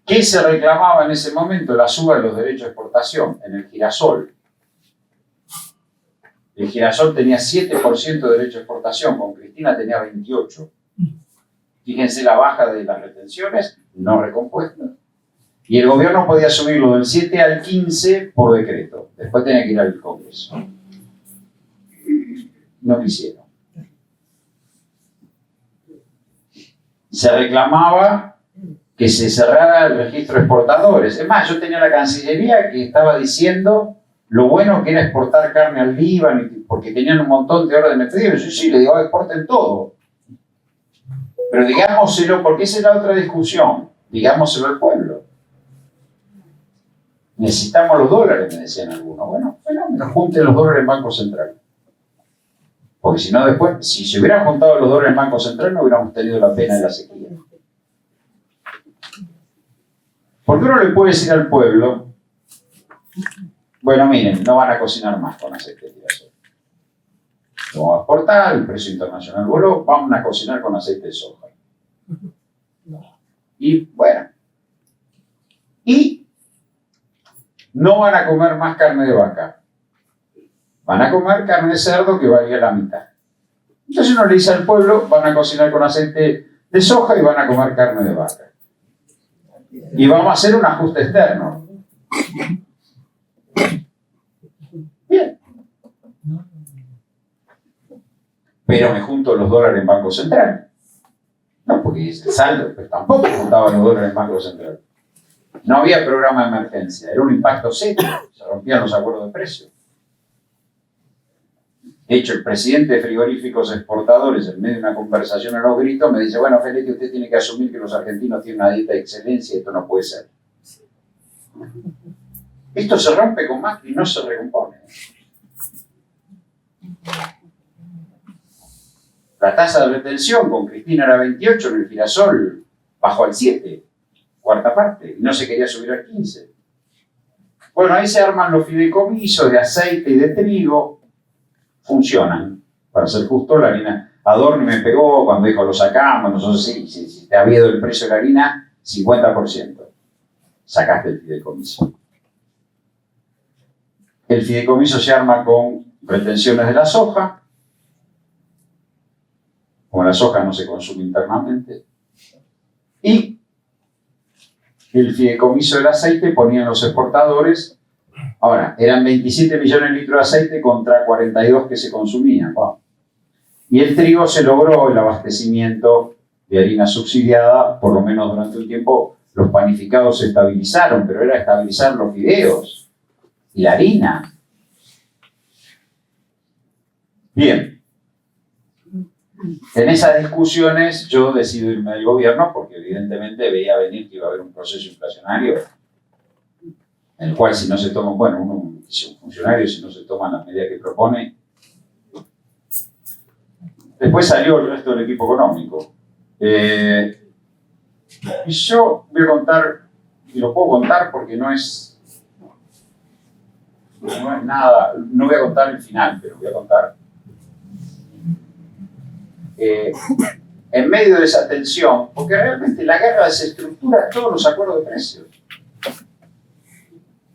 ¿Qué se reclamaba en ese momento? La suba de los derechos de exportación en el girasol. El girasol tenía 7% de derecho de exportación, con Cristina tenía 28%. Fíjense la baja de las retenciones no recompuestas. Y el gobierno podía subirlo del 7 al 15 por decreto. Después tenía que ir al Congreso. No quisieron. Se reclamaba que se cerrara el registro de exportadores. Es más, yo tenía la Cancillería que estaba diciendo lo bueno que era exportar carne al Líbano, porque tenían un montón de órdenes pedidos. Yo sí le digo, exporten todo. Pero digámoselo, porque esa es la otra discusión, digámoselo al pueblo. Necesitamos los dólares, me decían algunos. Bueno, fenómeno, junten los dólares en Banco Central. Porque si no después, si se hubieran juntado los dólares en Banco Central, no hubiéramos tenido la pena de la sequía. Porque uno le puede decir al pueblo, bueno, miren, no van a cocinar más con aceite de girasol. Lo vamos a exportar, el precio internacional voló, vamos a cocinar con aceite de soja. Y bueno, y no van a comer más carne de vaca. Van a comer carne de cerdo que valga la mitad. Entonces uno le dice al pueblo, van a cocinar con aceite de soja y van a comer carne de vaca. Y vamos a hacer un ajuste externo. Bien. Pero me junto los dólares en Banco Central. No, porque es el saldo, pero tampoco juntaban los dólares en Banco Central. No había programa de emergencia, era un impacto serio, se rompían los acuerdos de precios. De hecho, el presidente de Frigoríficos Exportadores, en medio de una conversación a los gritos, me dice, bueno, Felipe, usted tiene que asumir que los argentinos tienen una dieta de excelencia y esto no puede ser. Esto se rompe con Macri y no se recompone. La tasa de retención con Cristina era 28, en el girasol bajó al 7, cuarta parte, y no se quería subir al 15. Bueno, ahí se arman los fideicomisos de aceite y de trigo, funcionan. Para ser justo, la harina, Adorni me pegó cuando dijo lo sacamos, nosotros si te había ido el precio de la harina, 50%. Sacaste el fideicomiso. El fideicomiso se arma con retenciones de la soja. Como la soja no se consume internamente. Y el fideicomiso del aceite ponían los exportadores. Ahora, eran 27 millones de litros de aceite contra 42 que se consumían. Wow. Y el trigo se logró el abastecimiento de harina subsidiada, por lo menos durante un tiempo los panificados se estabilizaron, pero era estabilizar los fideos y la harina. Bien. En esas discusiones yo decido irme del gobierno porque evidentemente veía venir que iba a haber un proceso inflacionario en el cual si no se toman, bueno, uno es un funcionario, si no se toman las medidas que propone. Después salió el resto del equipo económico. Y yo voy a contar, y lo puedo contar porque no es nada, no voy a contar el final, pero voy a contar. En medio de esa tensión, porque realmente la guerra desestructura todos los acuerdos de precios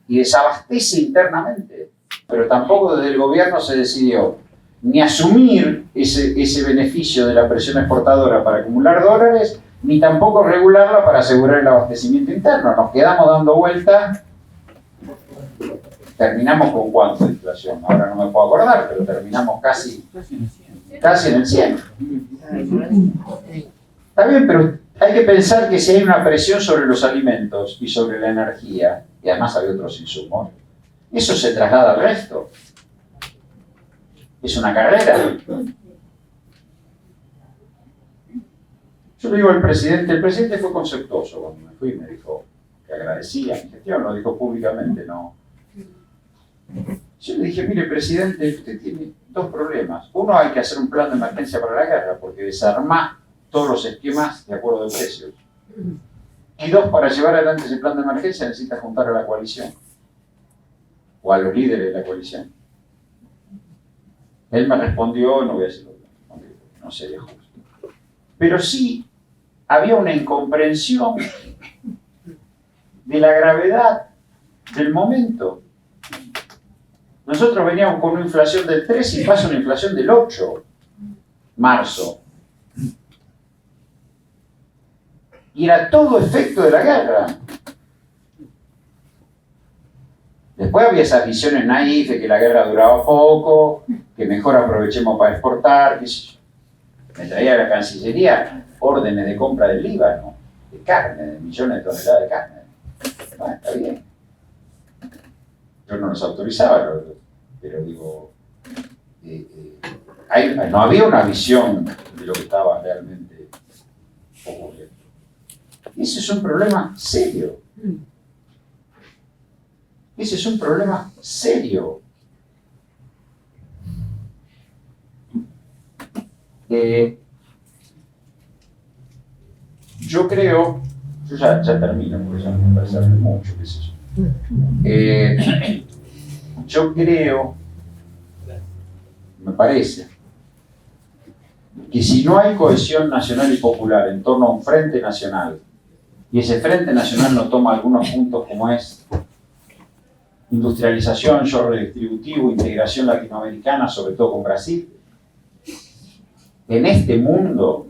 y desabastece internamente, pero tampoco desde el gobierno se decidió ni asumir ese beneficio de la presión exportadora para acumular dólares, ni tampoco regularla para asegurar el abastecimiento interno. Nos quedamos dando vuelta. Terminamos con cuánto de inflación, ahora no me puedo acordar, pero terminamos casi en el 100. Está bien, pero hay que pensar que si hay una presión sobre los alimentos y sobre la energía, y además hay otros insumos, eso se traslada al resto. Es una carrera. Yo le digo al presidente, el presidente fue conceptuoso cuando me fui, me dijo que agradecía mi gestión, lo dijo públicamente, no. Yo le dije, mire presidente, usted tiene dos problemas. Uno, hay que hacer un plan de emergencia para la guerra, porque desarma todos los esquemas de acuerdo de precios. Y dos, para llevar adelante ese plan de emergencia necesita juntar a la coalición, o a los líderes de la coalición. Él me respondió, no voy a decirlo, no sería justo. Pero sí había una incomprensión de la gravedad del momento. Nosotros veníamos con una inflación del 3 y pasa una inflación del 8, marzo. Y era todo efecto de la guerra. Después había esas visiones naif de que la guerra duraba poco, que mejor aprovechemos para exportar, qué sé yo. Me traía a la Cancillería órdenes de compra del Líbano, de carne, de millones de toneladas de carne. Bueno, está bien. Yo no los autorizaba, pero digo, no había una visión de lo que estaba realmente ocurriendo. Ese es un problema serio. Ese es un problema serio. Yo creo, yo ya termino, porque ya me parece mucho, qué sé yo. Yo creo, me parece, que si no hay cohesión nacional y popular en torno a un frente nacional, y ese frente nacional no toma algunos puntos como es industrialización, yo redistributivo, integración latinoamericana, sobre todo con Brasil, en este mundo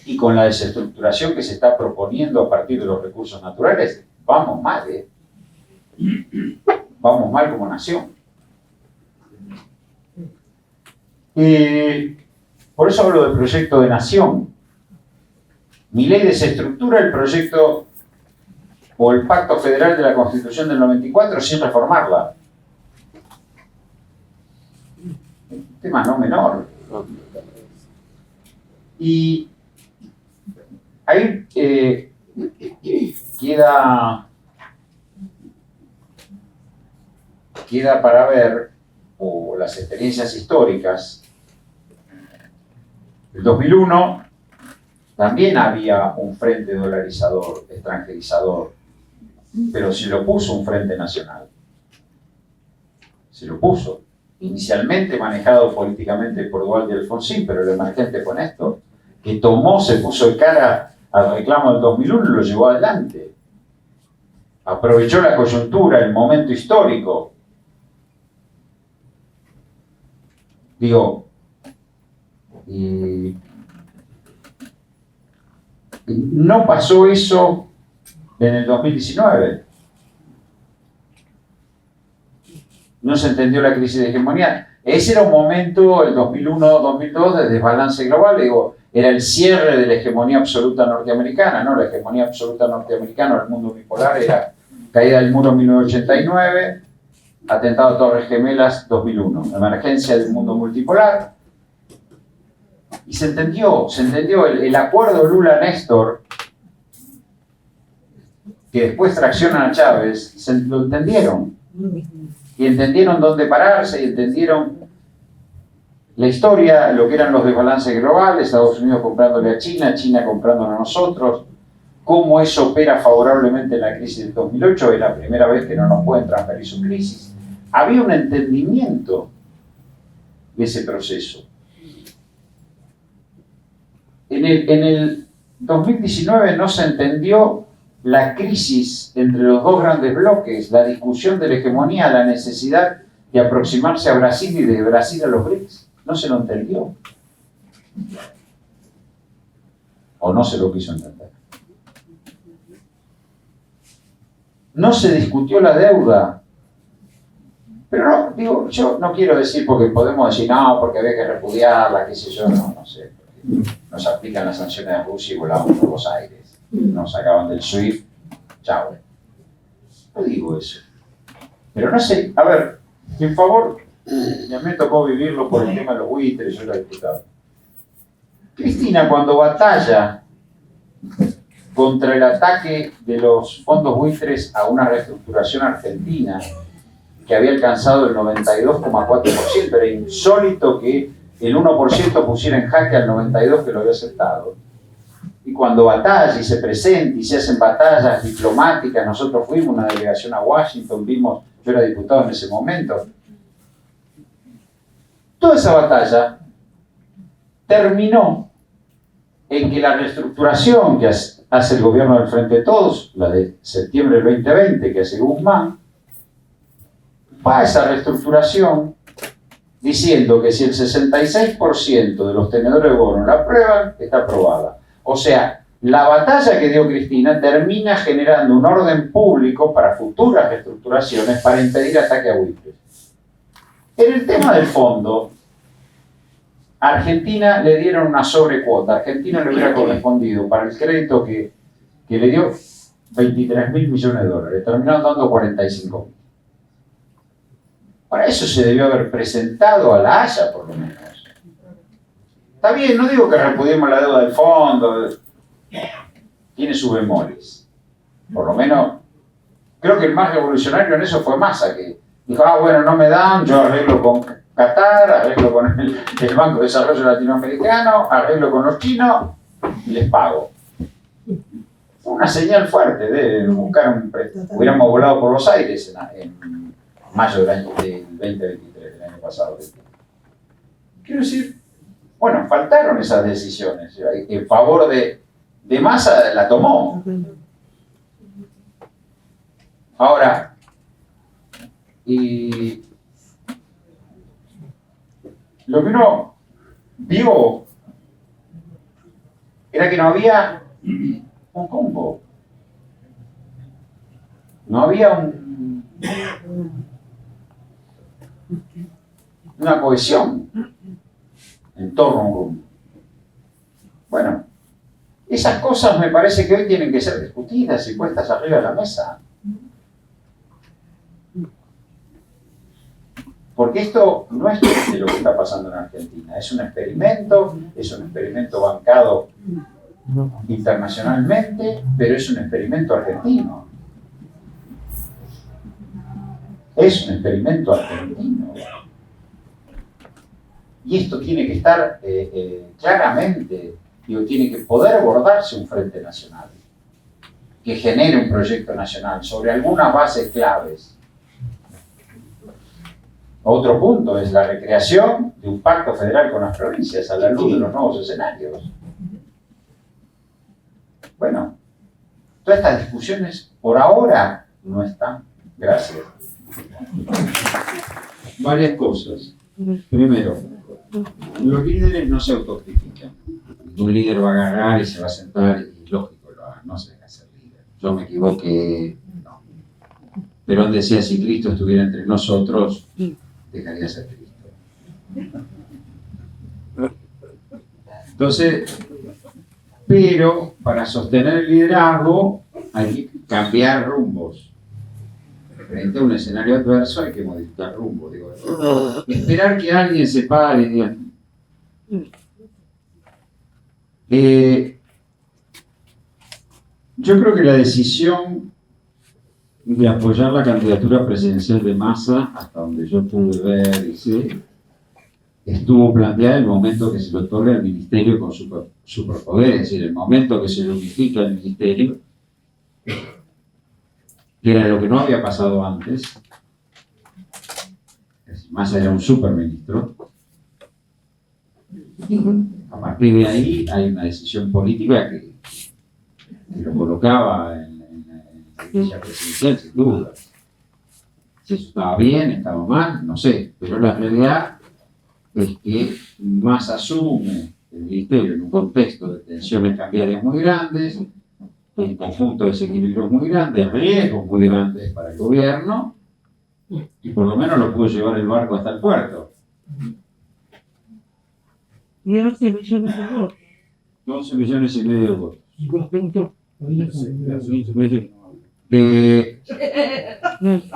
y con la desestructuración que se está proponiendo a partir de los recursos naturales, vamos mal, vamos mal como nación. Por eso hablo del proyecto de nación. Milei desestructura el proyecto o el Pacto Federal de la Constitución del 94 sin reformarla. Un tema no menor. Y ahí queda para ver, o las experiencias históricas. El 2001 también había un frente dolarizador, extranjerizador, pero se lo puso un frente nacional. Se lo puso. Inicialmente manejado políticamente por Duhalde y Alfonsín, pero el emergente con esto, que se puso de cara al reclamo del 2001 y lo llevó adelante. Aprovechó la coyuntura, el momento histórico. Digo, no pasó eso en el 2019. No se entendió la crisis de hegemonía. Ese era un momento, el 2001-2002, de desbalance global. Digo, era el cierre de la hegemonía absoluta norteamericana, ¿no? La hegemonía absoluta norteamericana del mundo bipolar era caída del muro en 1989, atentado a Torres Gemelas 2001, emergencia del mundo multipolar. Y se entendió el acuerdo Lula-Néstor, que después traccionan a Chávez, lo entendieron. Y entendieron dónde pararse, y entendieron la historia, lo que eran los desbalances globales, Estados Unidos comprándole a China, China comprándonos a nosotros, cómo eso opera favorablemente en la crisis del 2008, es la primera vez que no nos pueden transferir su crisis. Había un entendimiento de ese proceso. En el 2019 no se entendió la crisis entre los dos grandes bloques, la discusión de la hegemonía, la necesidad de aproximarse a Brasil y de Brasil a los BRICS. No se lo entendió. o no se lo quiso entender. No se discutió la deuda. Pero no, digo, yo no quiero decir porque podemos decir no, porque había que repudiarla, qué sé yo, no sé. Nos aplican las sanciones a Rusia y volamos por Buenos Aires. Nos sacaban del SWIFT, chao. No digo eso. Pero no sé, a ver, en favor, ya me tocó vivirlo por el tema de los buitres, yo era diputado. Cristina, cuando batalla contra el ataque de los fondos buitres a una reestructuración argentina que había alcanzado el 92,4%, era insólito que el 1% pusiera en jaque al 92% que lo había aceptado. Y cuando batalla y se presenta y se hacen batallas diplomáticas, nosotros fuimos una delegación a Washington, vimos, yo era diputado en ese momento, toda esa batalla terminó en que la reestructuración que hace el gobierno del Frente de Todos, la de septiembre del 2020 que hace Guzmán, va a esa reestructuración diciendo que si el 66% de los tenedores de bono la aprueban, está aprobada. O sea, la batalla que dio Cristina termina generando un orden público para futuras reestructuraciones para impedir ataque a buitres. En el tema del fondo, a Argentina le dieron una sobrecuota. A Argentina le hubiera correspondido para el crédito que le dio 23.000 millones de dólares. Terminaron dando 45.000. Para eso se debió haber presentado a la Haya, por lo menos. Está bien, no digo que repudiemos la deuda del fondo. Tiene sus bemoles. Por lo menos, creo que el más revolucionario en eso fue Massa, que dijo, bueno, no me dan, yo arreglo con Qatar, arreglo con el Banco de Desarrollo Latinoamericano, arreglo con los chinos y les pago. Fue una señal fuerte de buscar un préstamo. Hubiéramos volado por los aires en mayo del 2023, del año pasado. Quiero decir, bueno, faltaron esas decisiones. En favor de Massa la tomó. Ahora, lo que uno vio era que no había un combo. No había una cohesión en torno a un rumbo. Bueno, esas cosas me parece que hoy tienen que ser discutidas y puestas arriba de la mesa. Porque esto no es de lo que está pasando en Argentina. Es un experimento bancado internacionalmente, pero es un experimento argentino. Es un experimento argentino. Y esto tiene que estar claramente, tiene que poder abordarse un frente nacional, que genere un proyecto nacional sobre algunas bases claves. Otro punto es la recreación de un pacto federal con las provincias a la luz de los nuevos escenarios. Bueno, todas estas discusiones por ahora no están. Gracias. Varias cosas. Primero, los líderes no se autocritican. Un líder va a agarrar y se va a sentar y lógico lo haga, no se deja ser líder. Yo me equivoqué, no. Perón decía, si Cristo estuviera entre nosotros, dejaría de ser Cristo. Entonces, pero para sostener el liderazgo hay que cambiar rumbos. Frente a un escenario adverso hay que modificar rumbo. Digo, esperar que alguien se pare y diga. Yo creo que la decisión de apoyar la candidatura presidencial de Massa, hasta donde yo pude ver y sé, estuvo planteada en el momento que se le otorga el ministerio con superpoder, es decir, el momento que se le unifica el ministerio, que era lo que no había pasado antes. Massa era un superministro. A partir de ahí hay una decisión política que lo colocaba en la iglesia presidencial, sin duda. Si eso estaba bien, estaba mal, no sé, pero la realidad es que Massa asume el Ministerio en un contexto de tensiones cambiarias muy grandes, un conjunto de desequilibrios muy grandes, riesgos muy grandes para el gobierno, y por lo menos lo pudo llevar el barco hasta el puerto. 11 millones de votos. 11 millones y medio de votos. Y vos pensás,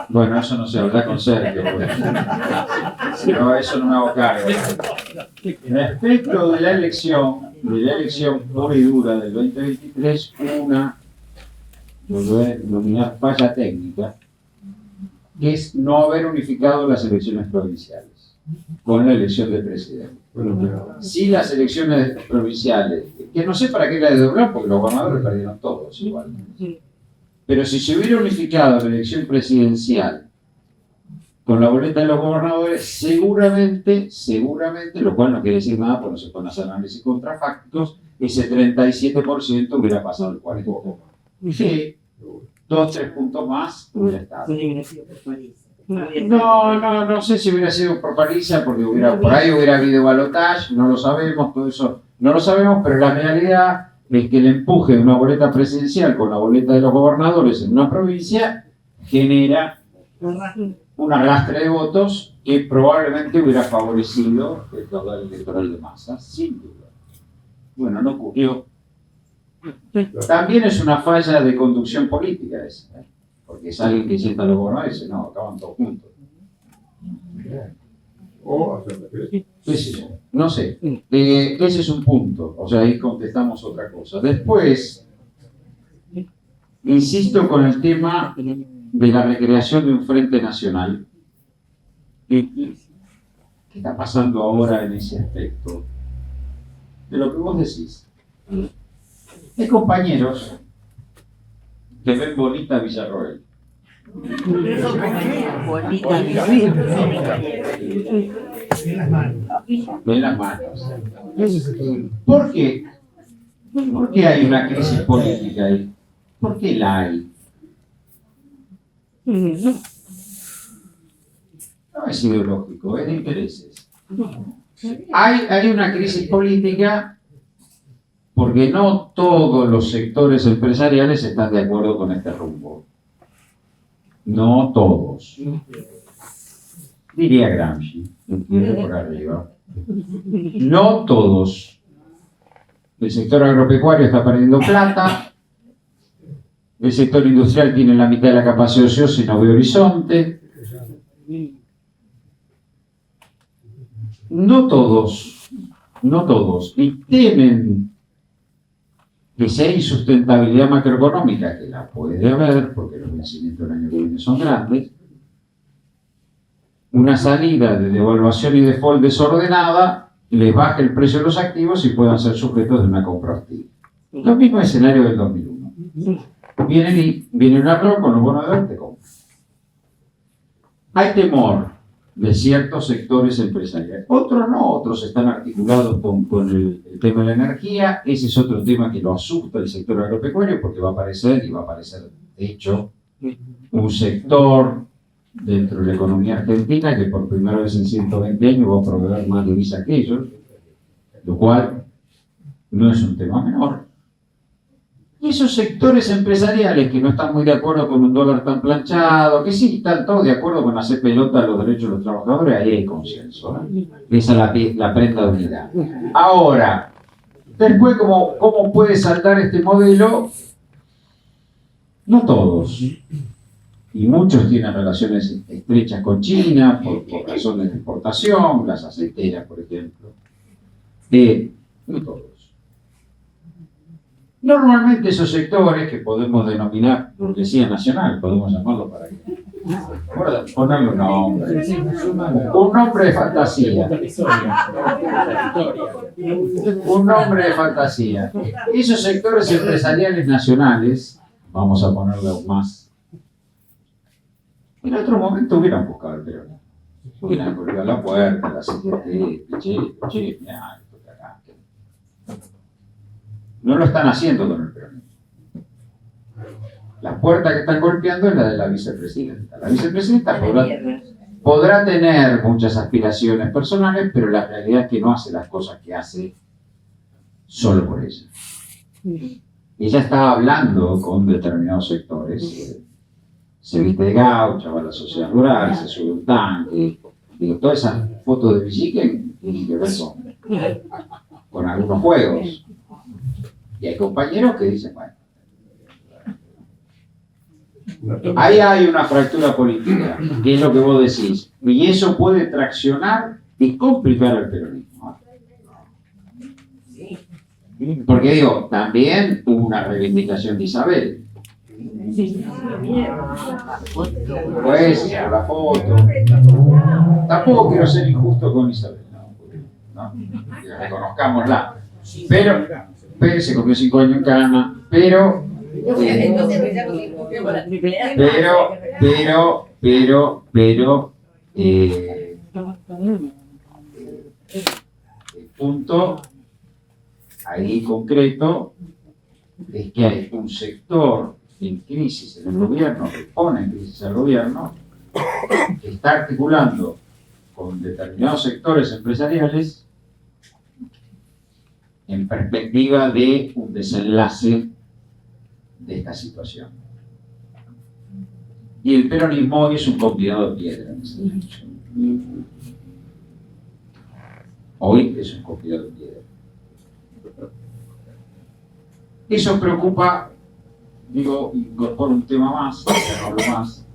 Bueno, eso no se habla con Sergio, pues. No, eso no me hago cargo. Respecto de la elección pura y dura del 2023, una, yo lo voy a denominar falla técnica, que es no haber unificado las elecciones provinciales con la elección del presidente. Si las elecciones provinciales, que no sé para qué la desdobló, porque los gobernadores perdieron todos igual. Pero si se hubiera unificado la elección presidencial con la boleta de los gobernadores, seguramente, lo cual no quiere decir nada porque no se pueden hacer análisis contrafácticos, ese 37% hubiera pasado el 40%. Sí, 2-3 puntos más hubiera estado. No sé si hubiera sido por paliza, porque por ahí hubiera habido balotaje, no lo sabemos, todo eso no lo sabemos, pero la realidad es que el empuje de una boleta presidencial con la boleta de los gobernadores en una provincia genera un arrastre de votos que probablemente hubiera favorecido el caudal electoral de Massa, sin duda. Bueno, no ocurrió. También es una falla de conducción política esa, ¿eh? Porque es alguien que sienta a los gobernadores y dice, no, acaban todos juntos. No sé, ese es un punto, o sea, ahí contestamos otra cosa. Después, insisto con el tema de la recreación de un frente nacional. ¿Qué está pasando ahora en ese aspecto? De lo que vos decís. Hay compañeros que ven bonita Villarroel. Ven las manos. ¿Por qué? ¿Por qué hay una crisis política ahí? ¿Por qué la hay? No es ideológico, es de intereses. Hay una crisis política porque no todos los sectores empresariales están de acuerdo con este rumbo. No todos. Diría Gramsci, por arriba. No todos. El sector agropecuario está perdiendo plata. El sector industrial tiene la mitad de la capacidad ociosa y no ve horizonte. No todos. Y temen que si hay sustentabilidad macroeconómica, que la puede haber, porque los vencimientos del año que viene son grandes, una salida de devaluación y default desordenada les baja el precio de los activos y puedan ser sujetos de una compra hostil. Lo mismo escenario del 2001. Viene un error con los bonos de venta. Hay temor de ciertos sectores empresariales. Otros no, otros están articulados con el tema de la energía. Ese es otro tema que lo asusta el sector agropecuario porque va a aparecer, de hecho, un sector dentro de la economía argentina que por primera vez en 120 años va a proveer más divisas que ellos, lo cual no es un tema menor. Y esos sectores empresariales que no están muy de acuerdo con un dólar tan planchado, que sí están todos de acuerdo con hacer pelota a los derechos de los trabajadores, ahí hay consenso, ¿no? Esa es la prenda de unidad. Ahora, después, ¿cómo puede saltar este modelo? No todos. Y muchos tienen relaciones estrechas con China por razones de exportación, las aceiteras, por ejemplo. No todos. Normalmente esos sectores que podemos denominar burguesía nacional, podemos llamarlo para ponerle un nombre de fantasía. Un nombre de fantasía. Esos sectores empresariales nacionales, vamos a ponerle aún más, en otro momento hubieran buscado el peronismo. Hubieran golpeado la puerta, la CGT, no lo están haciendo con el peronismo. La puerta que están golpeando es la de la vicepresidenta. La vicepresidenta podrá tener muchas aspiraciones personales, pero la realidad es que no hace las cosas que hace solo por ella. Ella estaba hablando con determinados sectores. Se viste de gaucha, va a la sociedad rural, se sube un tanque. Digo, todas esas fotos de Villiquen tienen que ver con algunos juegos. Y hay compañeros que dicen, bueno, ahí hay una fractura política, que es lo que vos decís. Y eso puede traccionar y complicar el peronismo. Porque digo, también hubo una reivindicación de Isabel. Pues, la foto. Tampoco quiero ser injusto con Isabel, ¿no? Reconozcámosla. Pero se comió 5 años en cana, pero el punto ahí concreto es que hay un sector en crisis en el gobierno, que pone en crisis al gobierno, que está articulando con determinados sectores empresariales en perspectiva de un desenlace de esta situación. Y el peronismo hoy es un convidado de piedra en ese derecho. Hoy es un convidado de piedra. Eso preocupa, digo, incorporo un tema más, no hablo más,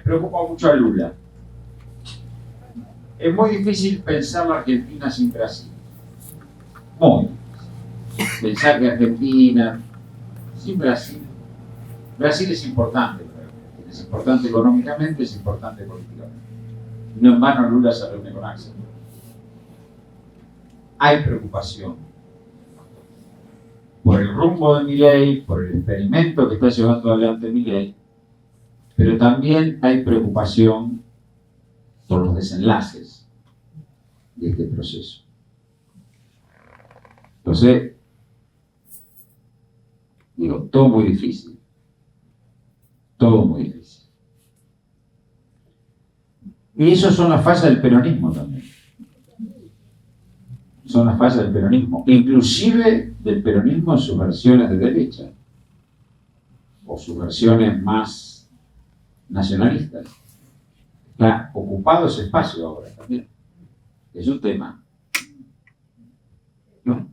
preocupa mucho a Lula. Es muy difícil pensar la Argentina sin Brasil. Muy difícil. Pensar que Argentina sin Brasil. Brasil es importante, es importante económicamente, es importante políticamente. No en vano Lula se reúne con Axel. Hay preocupación por el rumbo de Milei, por el experimento que está llevando adelante Milei, pero también hay preocupación por los desenlaces de este proceso. Entonces, digo, todo muy difícil. Todo muy difícil. Y eso son las fallas del peronismo también. Son las fallas del peronismo, inclusive del peronismo en sus versiones de derecha, o sus versiones más nacionalistas. Está ocupado ese espacio ahora también. Es un tema. ¿No?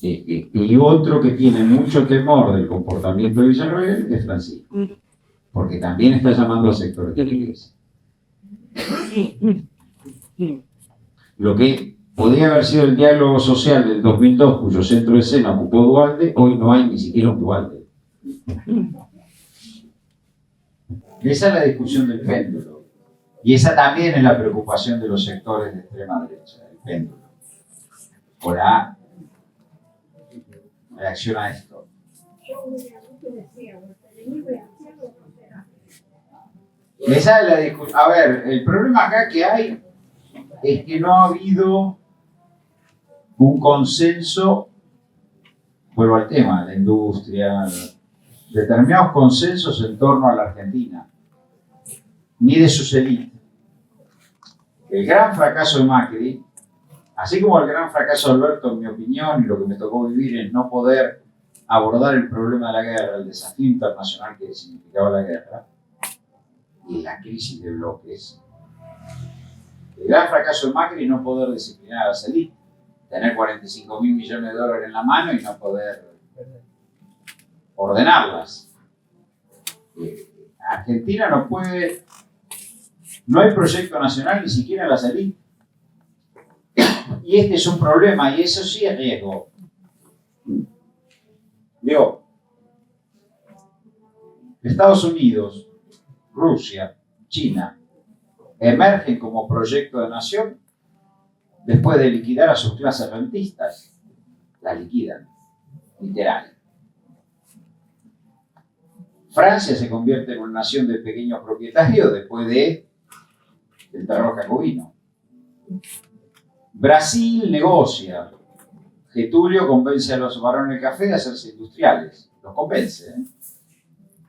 Y otro que tiene mucho temor del comportamiento de Villarroel es Francisco, porque también está llamando a sectores de la iglesia. Lo que podría haber sido el diálogo social del 2002, cuyo centro de escena ocupó Duhalde, hoy no hay ni siquiera un Duhalde. Esa es la discusión del péndulo. Y esa también es la preocupación de los sectores de extrema derecha, el péndulo. O la reacción a esto. Esa es la discusión. A ver, el problema acá que hay es que no ha habido un consenso, vuelvo al tema, la industria, determinados consensos en torno a la Argentina, ni de sus élites. El gran fracaso de Macri, así como el gran fracaso de Alberto, en mi opinión, y lo que me tocó vivir es no poder abordar el problema de la guerra, el desafío internacional que significaba la guerra, y la crisis de bloques. El gran fracaso de Macri es no poder disciplinar a las élites, tener 45.000 millones de dólares en la mano y no poder ordenarlas. Argentina no puede, no hay proyecto nacional ni siquiera en las élites. Y este es un problema, y eso sí es riesgo. Digo, Estados Unidos, Rusia, China, emergen como proyecto de nación después de liquidar a sus clases rentistas. Las liquidan, literal. Francia se convierte en una nación de pequeños propietarios después del terror jacobino. Brasil negocia. Getúlio convence a los varones del café de hacerse industriales. Los convence,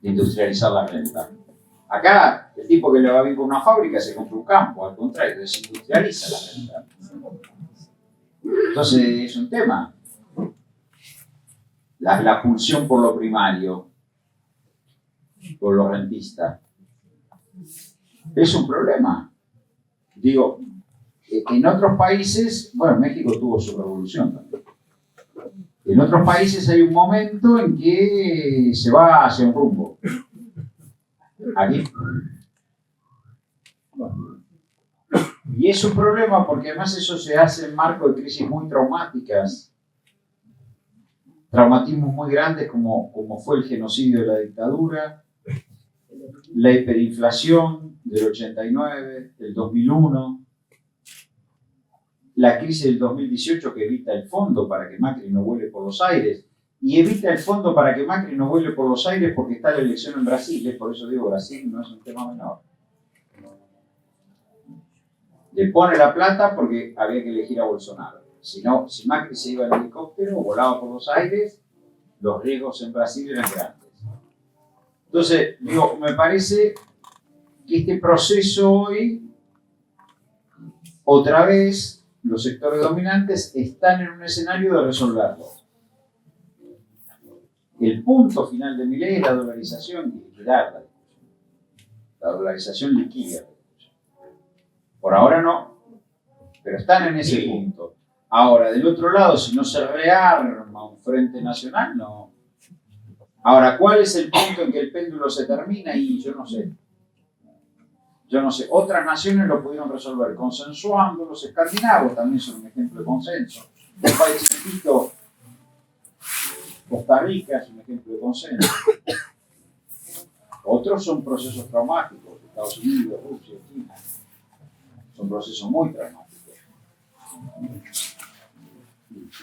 de industrializar la renta. Acá, el tipo que le va bien con una fábrica se compra un campo, al contrario, desindustrializa la renta. Entonces es un tema. La pulsión por lo primario, por lo rentista, es un problema. Digo, en otros países, bueno, México tuvo su revolución también. En otros países hay un momento en que se va hacia un rumbo. Aquí. Bueno. Y es un problema porque además eso se hace en marco de crisis muy traumáticas. Traumatismos muy grandes como fue el genocidio de la dictadura, la hiperinflación del 89, del 2001, la crisis del 2018 que evita el fondo para que Macri no vuele por los aires, y evita el fondo para que Macri no vuele por los aires porque está la elección en Brasil, por eso digo, Brasil no es un tema menor. Le pone la plata porque había que elegir a Bolsonaro. Si Macri se iba en helicóptero, volaba por los aires, los riesgos en Brasil eran grandes. Entonces, digo, me parece que este proceso hoy, otra vez, los sectores dominantes están en un escenario de resolverlo. El punto final de Milei es la dolarización y liquidar la discusión. La dolarización liquida la discusión. Por ahora no, pero están en ese punto. Ahora, del otro lado, si no se rearma un frente nacional, no. Ahora, ¿cuál es el punto en que el péndulo se termina? Y yo no sé. Yo no sé. Otras naciones lo pudieron resolver consensuando. Los escandinavos también son un ejemplo de consenso. Un país chiquito, Costa Rica, es un ejemplo de consenso. Otros son procesos traumáticos. Estados Unidos, Rusia, China. Son procesos muy traumáticos.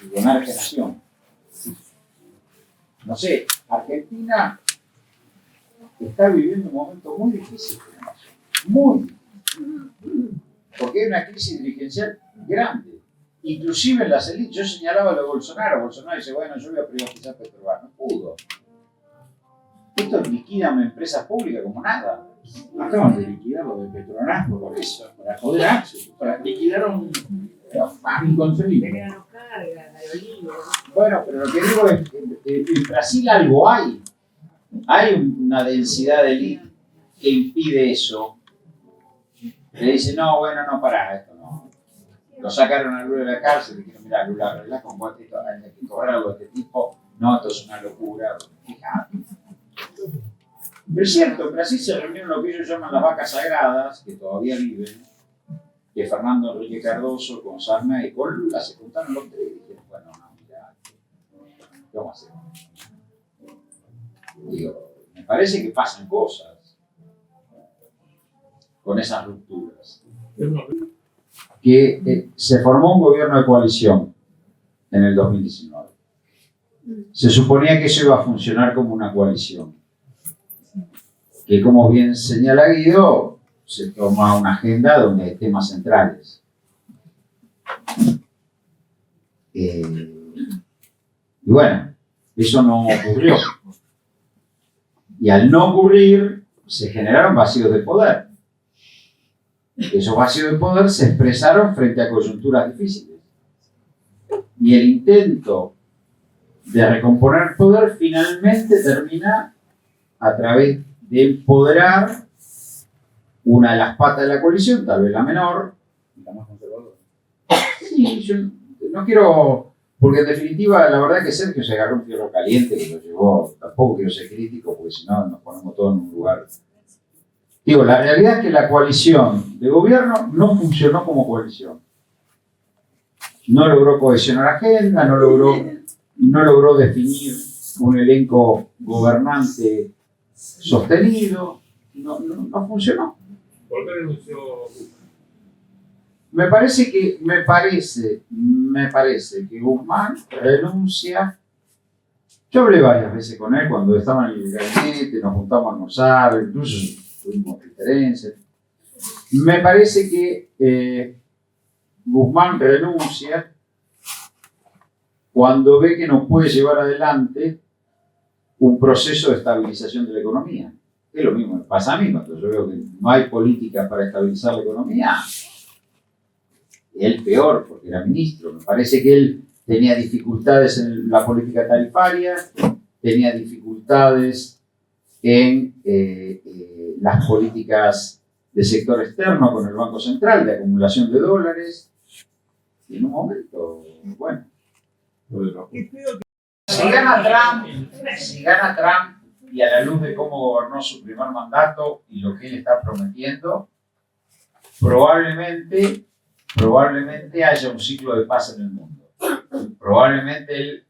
Y de una generación. No sé, Argentina está viviendo un momento muy difícil. Muy difícil. Porque hay una crisis dirigencial grande. Inclusive en las élites. Yo señalaba lo de Bolsonaro. Bolsonaro dice, bueno, yo voy a privatizar Petrobras. No pudo. Esto liquida una empresa pública como nada. Acaban de liquidar lo de Petronas por eso, para joder a Axel, para liquidar un inconcebible. Bueno, pero lo que digo es que en Brasil algo hay. Hay una densidad de élite que impide eso. Le dice, no, bueno, no, pará, esto no. Lo sacaron a Lula de la cárcel y dijeron, mira, Lula, arreglá con cuánto hay que cobrarlo a este tipo. No, esto es una locura. Fíjate. Pero es cierto, en Brasil se reunieron lo que ellos llaman las vacas sagradas, que todavía viven, que Fernando Enrique Cardoso con Sarney y con Lula se juntaron los tres y dijeron, bueno, no, mira, ¿qué vamos a hacer? Digo, me parece que pasan cosas con esas rupturas. Que se formó un gobierno de coalición en el 2019. Se suponía que eso iba a funcionar como una coalición. Que como bien señala Guido, se toma una agenda donde hay temas centrales. Y bueno, eso no ocurrió. Y al no ocurrir, se generaron vacíos de poder. Esos vacíos de poder se expresaron frente a coyunturas difíciles. Y el intento de recomponer poder finalmente termina a través de empoderar una de las patas de la coalición, tal vez la menor, La más conservadora. Sí, yo no quiero, porque en definitiva la verdad que Sergio se agarró un fierro caliente que lo llevó, tampoco quiero ser crítico porque si no nos ponemos todos en un lugar. Digo, la realidad es que la coalición de gobierno no funcionó como coalición. No logró cohesionar agenda, no logró definir un elenco gobernante sostenido, no funcionó. ¿Por qué renunció? Me parece que Guzmán renuncia. Yo hablé varias veces con él cuando estaba en el gabinete, nos juntamos a almorzar, incluso tuvimos diferencias. Me parece que Guzmán renuncia cuando ve que no puede llevar adelante un proceso de estabilización de la economía. Es lo mismo que pasa a mí, cuando yo veo que no hay política para estabilizar la economía. él peor, porque era ministro. Me parece que él tenía dificultades en la política tarifaria, tenía dificultades en las políticas de sector externo con el Banco Central, de acumulación de dólares. Y en un momento, bueno. Si gana Trump, y a la luz de cómo gobernó su primer mandato y lo que él está prometiendo, probablemente haya un ciclo de paz en el mundo. Probablemente él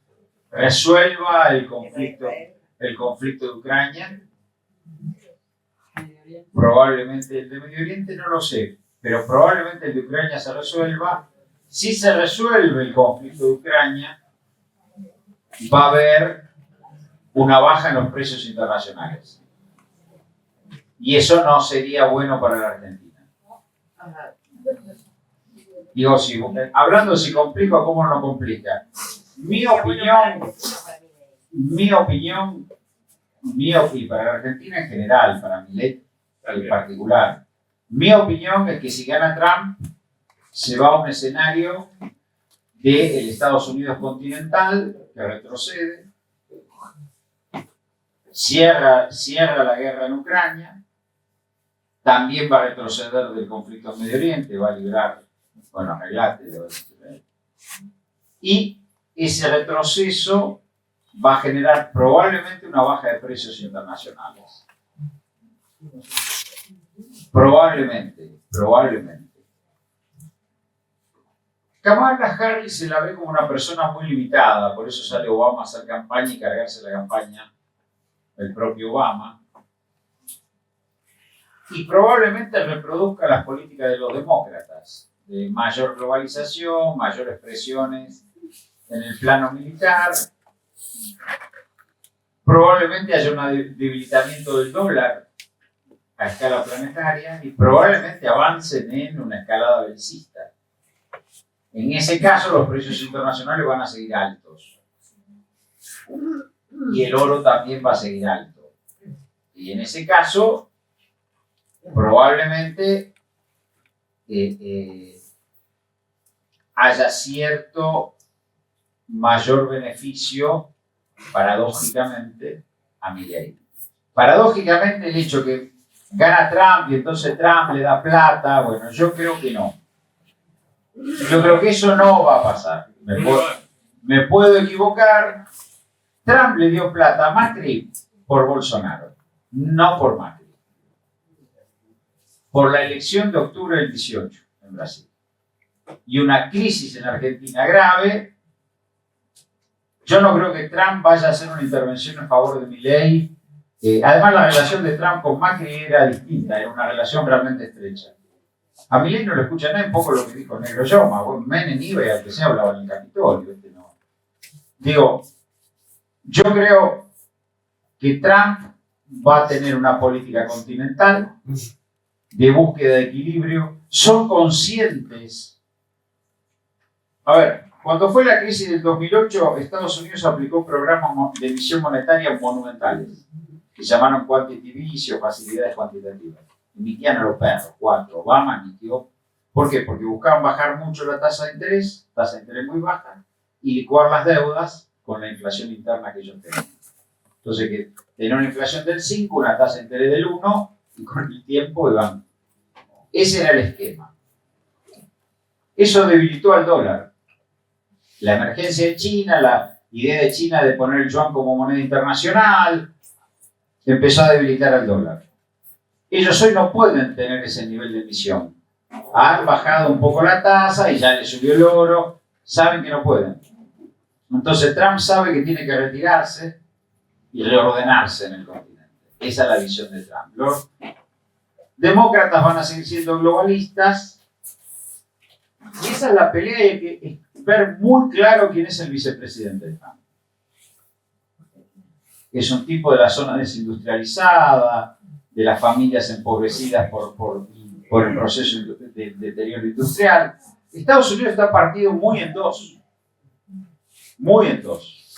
resuelva el conflicto de Ucrania. Probablemente el de Medio Oriente no lo sé, pero probablemente el de Ucrania se resuelva. Si se resuelve el conflicto de Ucrania, va a haber una baja en los precios internacionales. Y eso no sería bueno para la Argentina. Digo, hablando si complica o cómo no complica. Mi opinión, y para la Argentina en general, para Milei en particular, mi opinión es que si gana Trump, se va a un escenario del Estados Unidos continental, que retrocede, cierra la guerra en Ucrania, también va a retroceder del conflicto en Medio Oriente, va a librar, bueno, arreglate, y ese retroceso va a generar probablemente una baja de precios internacionales. Probablemente. Kamala Harris se la ve como una persona muy limitada, por eso sale Obama a hacer campaña y cargarse la campaña el propio Obama. Y probablemente reproduzca las políticas de los demócratas, de mayor globalización, mayores presiones en el plano militar. Probablemente haya un debilitamiento del dólar a escala planetaria y probablemente avancen en una escalada belicista. En ese caso, los precios internacionales van a seguir altos. Y el oro también va a seguir alto. Y en ese caso, probablemente haya cierto mayor beneficio, paradójicamente, a Milei. Paradójicamente, el hecho que gana Trump y entonces Trump le da plata, bueno, yo creo que no. Yo creo que eso no va a pasar. Me puedo equivocar. Trump le dio plata a Macri por Bolsonaro, no por Macri. Por la elección de octubre del 18 en Brasil. Y una crisis en Argentina grave. Yo no creo que Trump vaya a hacer una intervención en favor de Milei. Además, la relación de Trump con Macri era distinta, era una relación realmente estrecha. A Milei no le escucha nada, un poco lo que dijo Negro Yoma. Menem iba y al que se hablaba en el Capitolio. No. Digo, yo creo que Trump va a tener una política continental de búsqueda de equilibrio. Son conscientes. A ver, cuando fue la crisis del 2008, Estados Unidos aplicó programas de emisión monetaria monumentales, que se llamaron quantitative easing o facilidades cuantitativas. Emitían a los perros, 4. Obama emitió. ¿Por qué? Porque buscaban bajar mucho la tasa de interés muy baja, y licuar las deudas con la inflación interna que ellos tenían. Entonces, que tenían una inflación del 5, una tasa de interés del 1, y con el tiempo iban. Ese era el esquema. Eso debilitó al dólar. La emergencia de China, la idea de China de poner el yuan como moneda internacional, empezó a debilitar al dólar. Ellos hoy no pueden tener ese nivel de emisión. Han bajado un poco la tasa y ya les subió el oro. Saben que no pueden. Entonces Trump sabe que tiene que retirarse y reordenarse en el continente. Esa es la visión de Trump. Los demócratas van a seguir siendo globalistas. Y esa es la pelea, y hay que ver muy claro quién es el vicepresidente de Trump. Es un tipo de la zona desindustrializada, de las familias empobrecidas por el proceso de deterioro industrial. Estados Unidos está partido muy en dos. Muy en dos.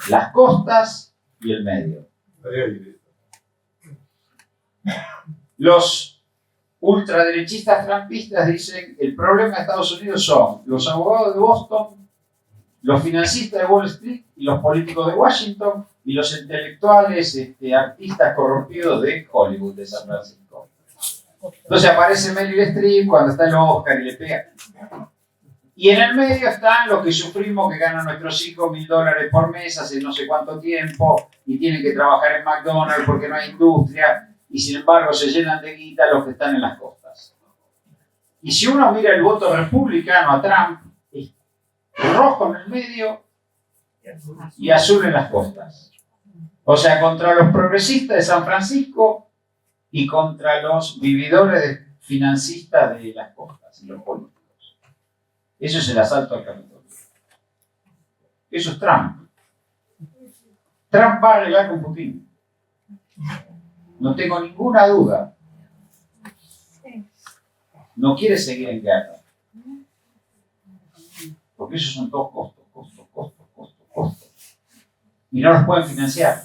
Las costas y el medio. ultraderechistas trampistas dicen el problema de Estados Unidos son los abogados de Boston, los financistas de Wall Street y los políticos de Washington y los intelectuales, artistas corrompidos de Hollywood, de San Francisco. Entonces aparece Meryl Streep cuando está en los Oscar y le pega. Y en el medio están los que sufrimos, que ganan nuestros hijos $1000 por mes hace no sé cuánto tiempo y tienen que trabajar en McDonald's porque no hay industria y sin embargo se llenan de guita los que están en las costas. Y si uno mira el voto republicano a Trump, es rojo en el medio y azul en las costas. O sea, contra los progresistas de San Francisco y contra los vividores financistas de las costas y los políticos. Eso es el asalto al Capitolio. Eso es Trump. Trump va a arreglar con Putin. No tengo ninguna duda. No quiere seguir en guerra. Porque esos son todos costos. Y no los pueden financiar.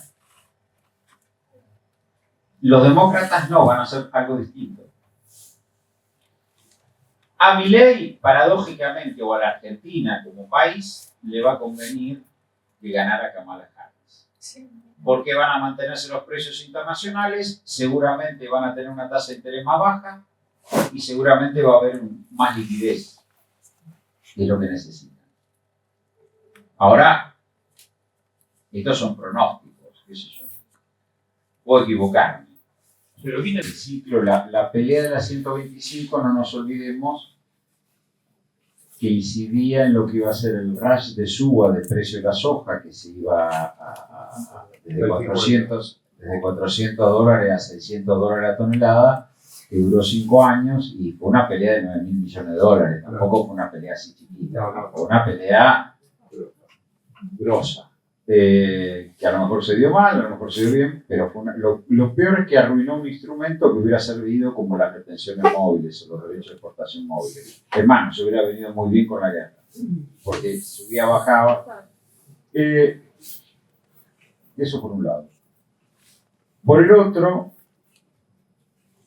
Los demócratas no, van a hacer algo distinto. A Milei, paradójicamente, o a la Argentina como país, le va a convenir que ganara Kamala Harris. Sí. Porque van a mantenerse los precios internacionales, seguramente van a tener una tasa de interés más baja y seguramente va a haber más liquidez de lo que necesitan. Ahora, estos son pronósticos, qué sé yo. Puedo equivocarme. Pero viene el ciclo, la pelea de la 125, no nos olvidemos que incidía en lo que iba a ser el rush de suba del precio de la soja, que se iba desde $400 a $600 la tonelada, que duró 5 años y fue una pelea de $9.000 millones. Tampoco fue una pelea así chiquita, fue una pelea grosa. Que a lo mejor se dio mal, a lo mejor se dio bien, pero fue lo peor es que arruinó un instrumento que hubiera servido como las retenciones móviles o los derechos de exportación móviles. Hermano, se hubiera venido muy bien con la guerra, porque subía, bajaba. Eso por un lado. Por el otro,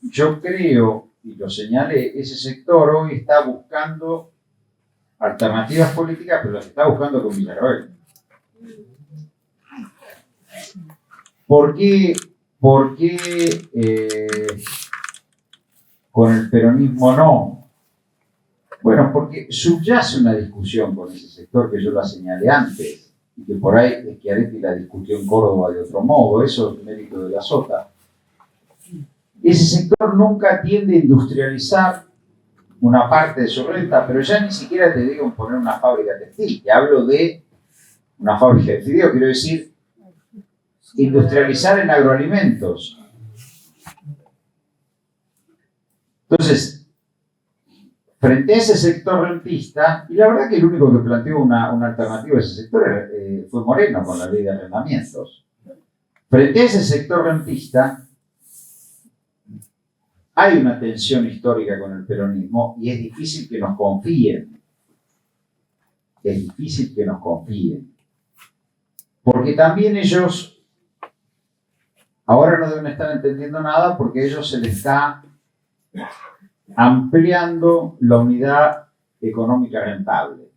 yo creo, y lo señalé, ese sector hoy está buscando alternativas políticas, pero las está buscando con Villarroel. ¿Por qué con el peronismo no? Bueno, porque subyace una discusión con ese sector que yo la señalé antes, y que por ahí Schiaretti la discutió en Córdoba de otro modo, eso es mérito de la Sota. Ese sector nunca tiende a industrializar una parte de su renta, pero ya ni siquiera te digo poner una fábrica textil, te hablo de una fábrica de fideo, quiero decir, industrializar en agroalimentos. Entonces, frente a ese sector rentista, y la verdad que el único que planteó una alternativa a ese sector fue Moreno con la ley de arrendamientos. Frente a ese sector rentista, hay una tensión histórica con el peronismo y es difícil que nos confíen. Es difícil que nos confíen. Porque también ellos ahora no deben estar entendiendo nada porque a ellos se les está ampliando la unidad económica rentable,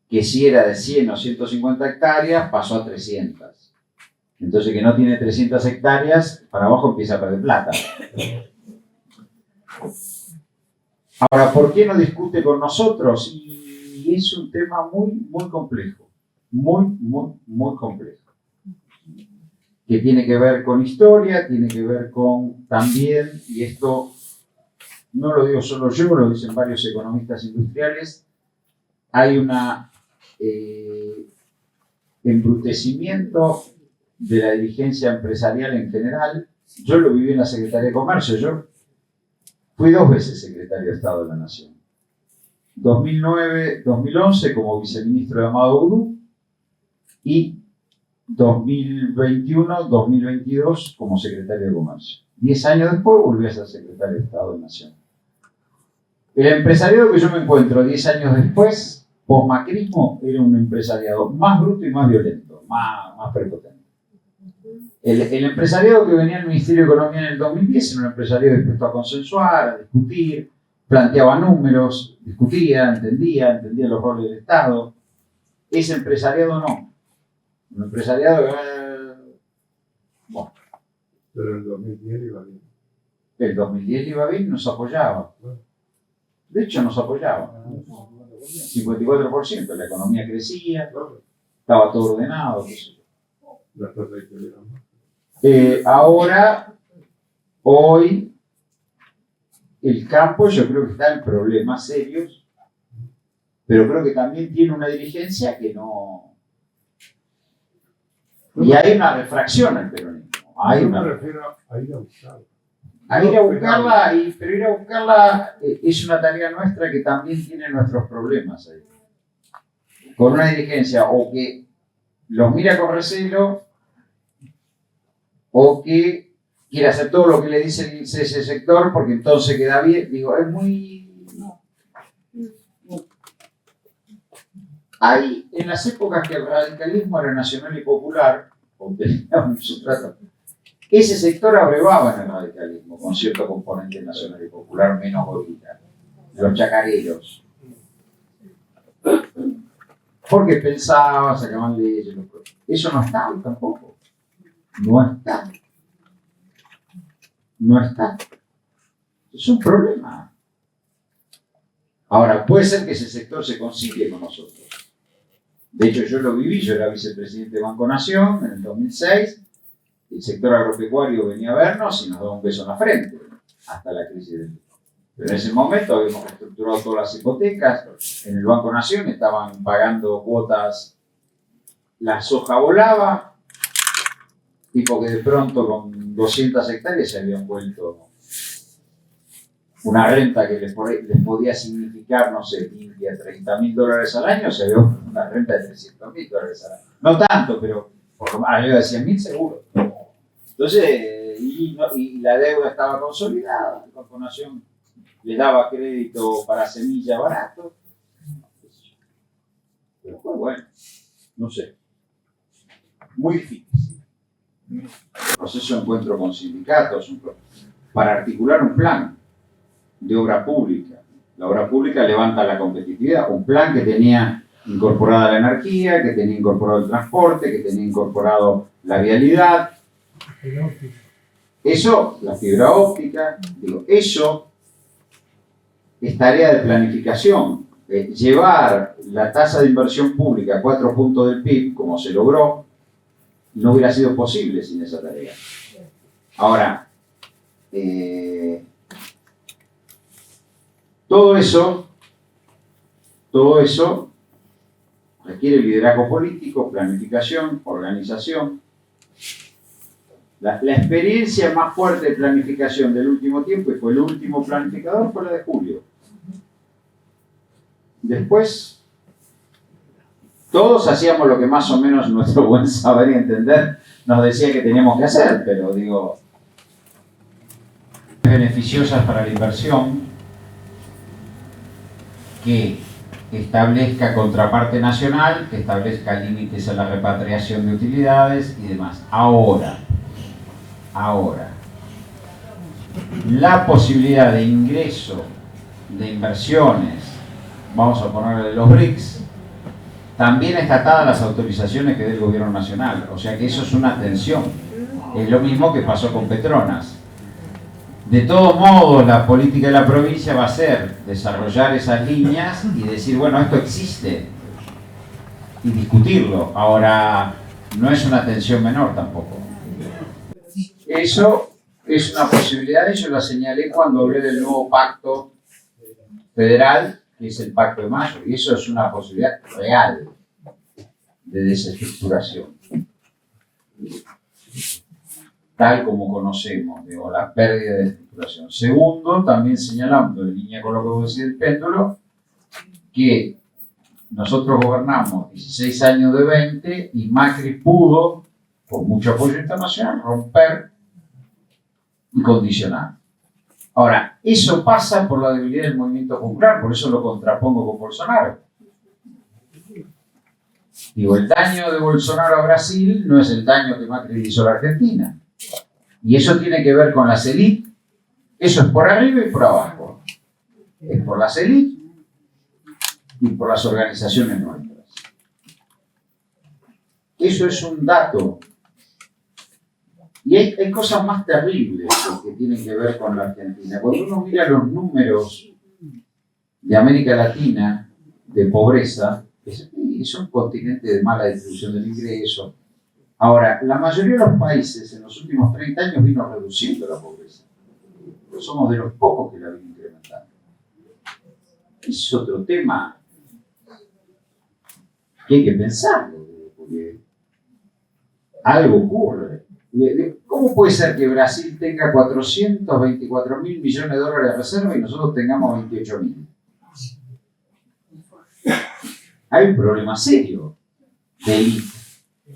que si era de 100 o 150 hectáreas pasó a 300. Entonces que no tiene 300 hectáreas, para abajo empieza a perder plata. Ahora, ¿por qué no discute con nosotros? Y es un tema muy complejo, muy complejo. Que tiene que ver con historia, tiene que ver con también, y esto no lo digo solo yo, lo dicen varios economistas industriales, hay un embrutecimiento de la dirigencia empresarial en general. Yo lo viví en la Secretaría de Comercio, yo fui 2 veces secretario de Estado de la Nación. 2009-2011 como viceministro de Amado Boudou y 2021-2022 como secretario de Comercio. 10 años después volví a ser secretario de Estado de Nación. El empresariado que yo me encuentro 10 años después, post-macrismo, era un empresariado más bruto y más violento, más prepotente. El empresariado que venía al Ministerio de Economía en el 2010 era un empresariado dispuesto a consensuar, a discutir, planteaba números, discutía, entendía los roles del Estado. Ese empresariado no. Un empresariado bueno. Pero en el 2010 iba bien. El 2010 iba bien, nos apoyaba. De hecho, nos apoyaba. 54%, la economía crecía, estaba todo ordenado. Las cosas hay que ver más. Ahora, hoy, el campo yo creo que está en problemas serios, pero creo que también tiene una dirigencia que no... Y hay una refracción al peronismo. Yo me refiero a ir a buscarla. A ir a buscarla, pero ir a buscarla es una tarea nuestra que también tiene nuestros problemas ahí. Con una dirigencia o que los mira con recelo o que quiere hacer todo lo que le dice ese sector porque entonces queda bien. Digo, es muy... Hay, en las épocas que el radicalismo era nacional y popular, o tenía un sustrato, ese sector abrevaba en el radicalismo con cierto componente nacional y popular menos gorila, los chacareros. Porque pensaban, sacaban leyes, eso no está hoy tampoco. No está. No está. Es un problema. Ahora, puede ser que ese sector se concilie con nosotros. De hecho, yo lo viví, yo era vicepresidente de Banco Nación en el 2006. El sector agropecuario venía a vernos y nos daba un beso en la frente hasta la crisis del... Pero en ese momento habíamos reestructurado todas las hipotecas. En el Banco Nación estaban pagando cuotas, la soja volaba, tipo que de pronto con 200 hectáreas se habían vuelto una renta que les podía significar, no sé, limpia $30.000 al año, se vio una renta de $300.000 al año. No tanto, pero por lo menos arriba de 100.000 seguro. Entonces, y la deuda estaba consolidada, la Banco Nación le daba crédito para semilla barato. Pero fue bueno, no sé. Muy difícil. Proceso de encuentro con sindicatos para articular un plan de obra pública. La obra pública levanta la competitividad. Un plan que tenía incorporada la energía, que tenía incorporado el transporte, que tenía incorporado la vialidad. Eso, la fibra óptica, digo, eso es tarea de planificación. Llevar la tasa de inversión pública a 4 puntos del PIB, como se logró, no hubiera sido posible sin esa tarea. Ahora, todo eso requiere liderazgo político, planificación, organización. La experiencia más fuerte de planificación del último tiempo, y fue el último planificador, fue la de Julio. Después, todos hacíamos lo que más o menos nuestro buen saber y entender nos decía que teníamos que hacer, pero digo, beneficiosas para la inversión, que establezca contraparte nacional, que establezca límites a la repatriación de utilidades y demás. Ahora, la posibilidad de ingreso de inversiones, vamos a ponerle los BRICS, también está atada a las autorizaciones que dé el gobierno nacional. O sea que eso es una tensión. Es lo mismo que pasó con Petronas. De todos modos, la política de la provincia va a ser desarrollar esas líneas y decir, bueno, esto existe, y discutirlo. Ahora, no es una tensión menor tampoco. Eso es una posibilidad, y yo la señalé cuando hablé del nuevo pacto federal, que es el Pacto de Mayo, y eso es una posibilidad real de desestructuración. Tal como conocemos, digo, la pérdida de estructuración. Segundo, también señalando, en línea con lo que vos decís del péndulo, que nosotros gobernamos 16 años de 20 y Macri pudo, con mucho apoyo internacional, romper y condicionar. Ahora, eso pasa por la debilidad del movimiento popular, por eso lo contrapongo con Bolsonaro. Digo, el daño de Bolsonaro a Brasil no es el daño que Macri hizo a la Argentina. Y eso tiene que ver con las élites. Eso es por arriba y por abajo. Es por las élites y por las organizaciones nuestras. Eso es un dato. Y hay cosas más terribles que tienen que ver con la Argentina. Cuando uno mira los números de América Latina de pobreza, es un continente de mala distribución del ingreso. Ahora, la mayoría de los países en los últimos 30 años vino reduciendo la pobreza. Pero somos de los pocos que la vino incrementando. Es otro tema que hay que pensarlo, porque algo ocurre. ¿Cómo puede ser que Brasil tenga 424 mil millones de dólares de reserva y nosotros tengamos 28 mil? Hay un problema serio de élite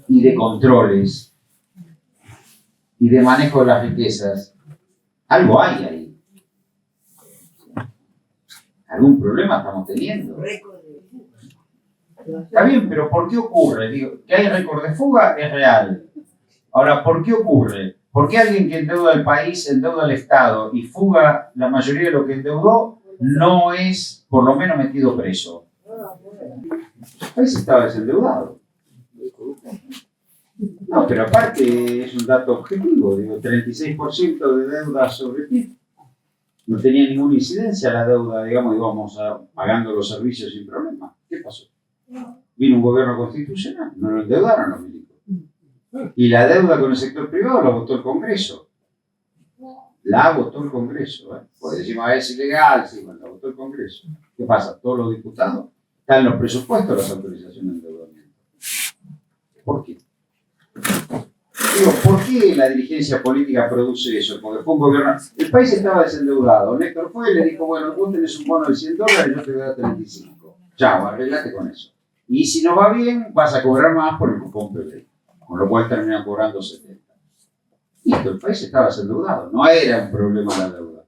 y de controles y de manejo de las riquezas. Algo hay ahí. Algún problema estamos teniendo. Está bien, pero ¿por qué ocurre? Digo, que hay récord de fuga es real. Ahora, ¿por qué ocurre? ¿Por qué alguien que endeuda el país, endeuda al Estado y fuga la mayoría de lo que endeudó no es por lo menos metido preso? El país estaba desendeudado. No, pero aparte es un dato objetivo, digo, 36% de deuda sobre PIB. No tenía ninguna incidencia la deuda, digamos, íbamos pagando los servicios sin problema. ¿Qué pasó? Vino un gobierno constitucional, no lo endeudaron los milicos. Y la deuda con el sector privado la votó el Congreso. La votó el Congreso. Pues decimos, es ilegal, sí, bueno, la votó el Congreso. ¿Qué pasa? Todos los diputados están en los presupuestos las autorizaciones de endeudamiento. ¿Por qué? Digo, ¿por qué la dirigencia política produce eso? Porque fue un gobierno. El país estaba desendeudado. Néstor fue y le dijo, bueno, vos tenés un bono de $100, yo te voy a dar 35. Chao, arreglate con eso. Y si no va bien, vas a cobrar más por el cupón PP. Con lo cual terminan cobrando 70. Listo, el país estaba desendeudado. No era un problema la deuda.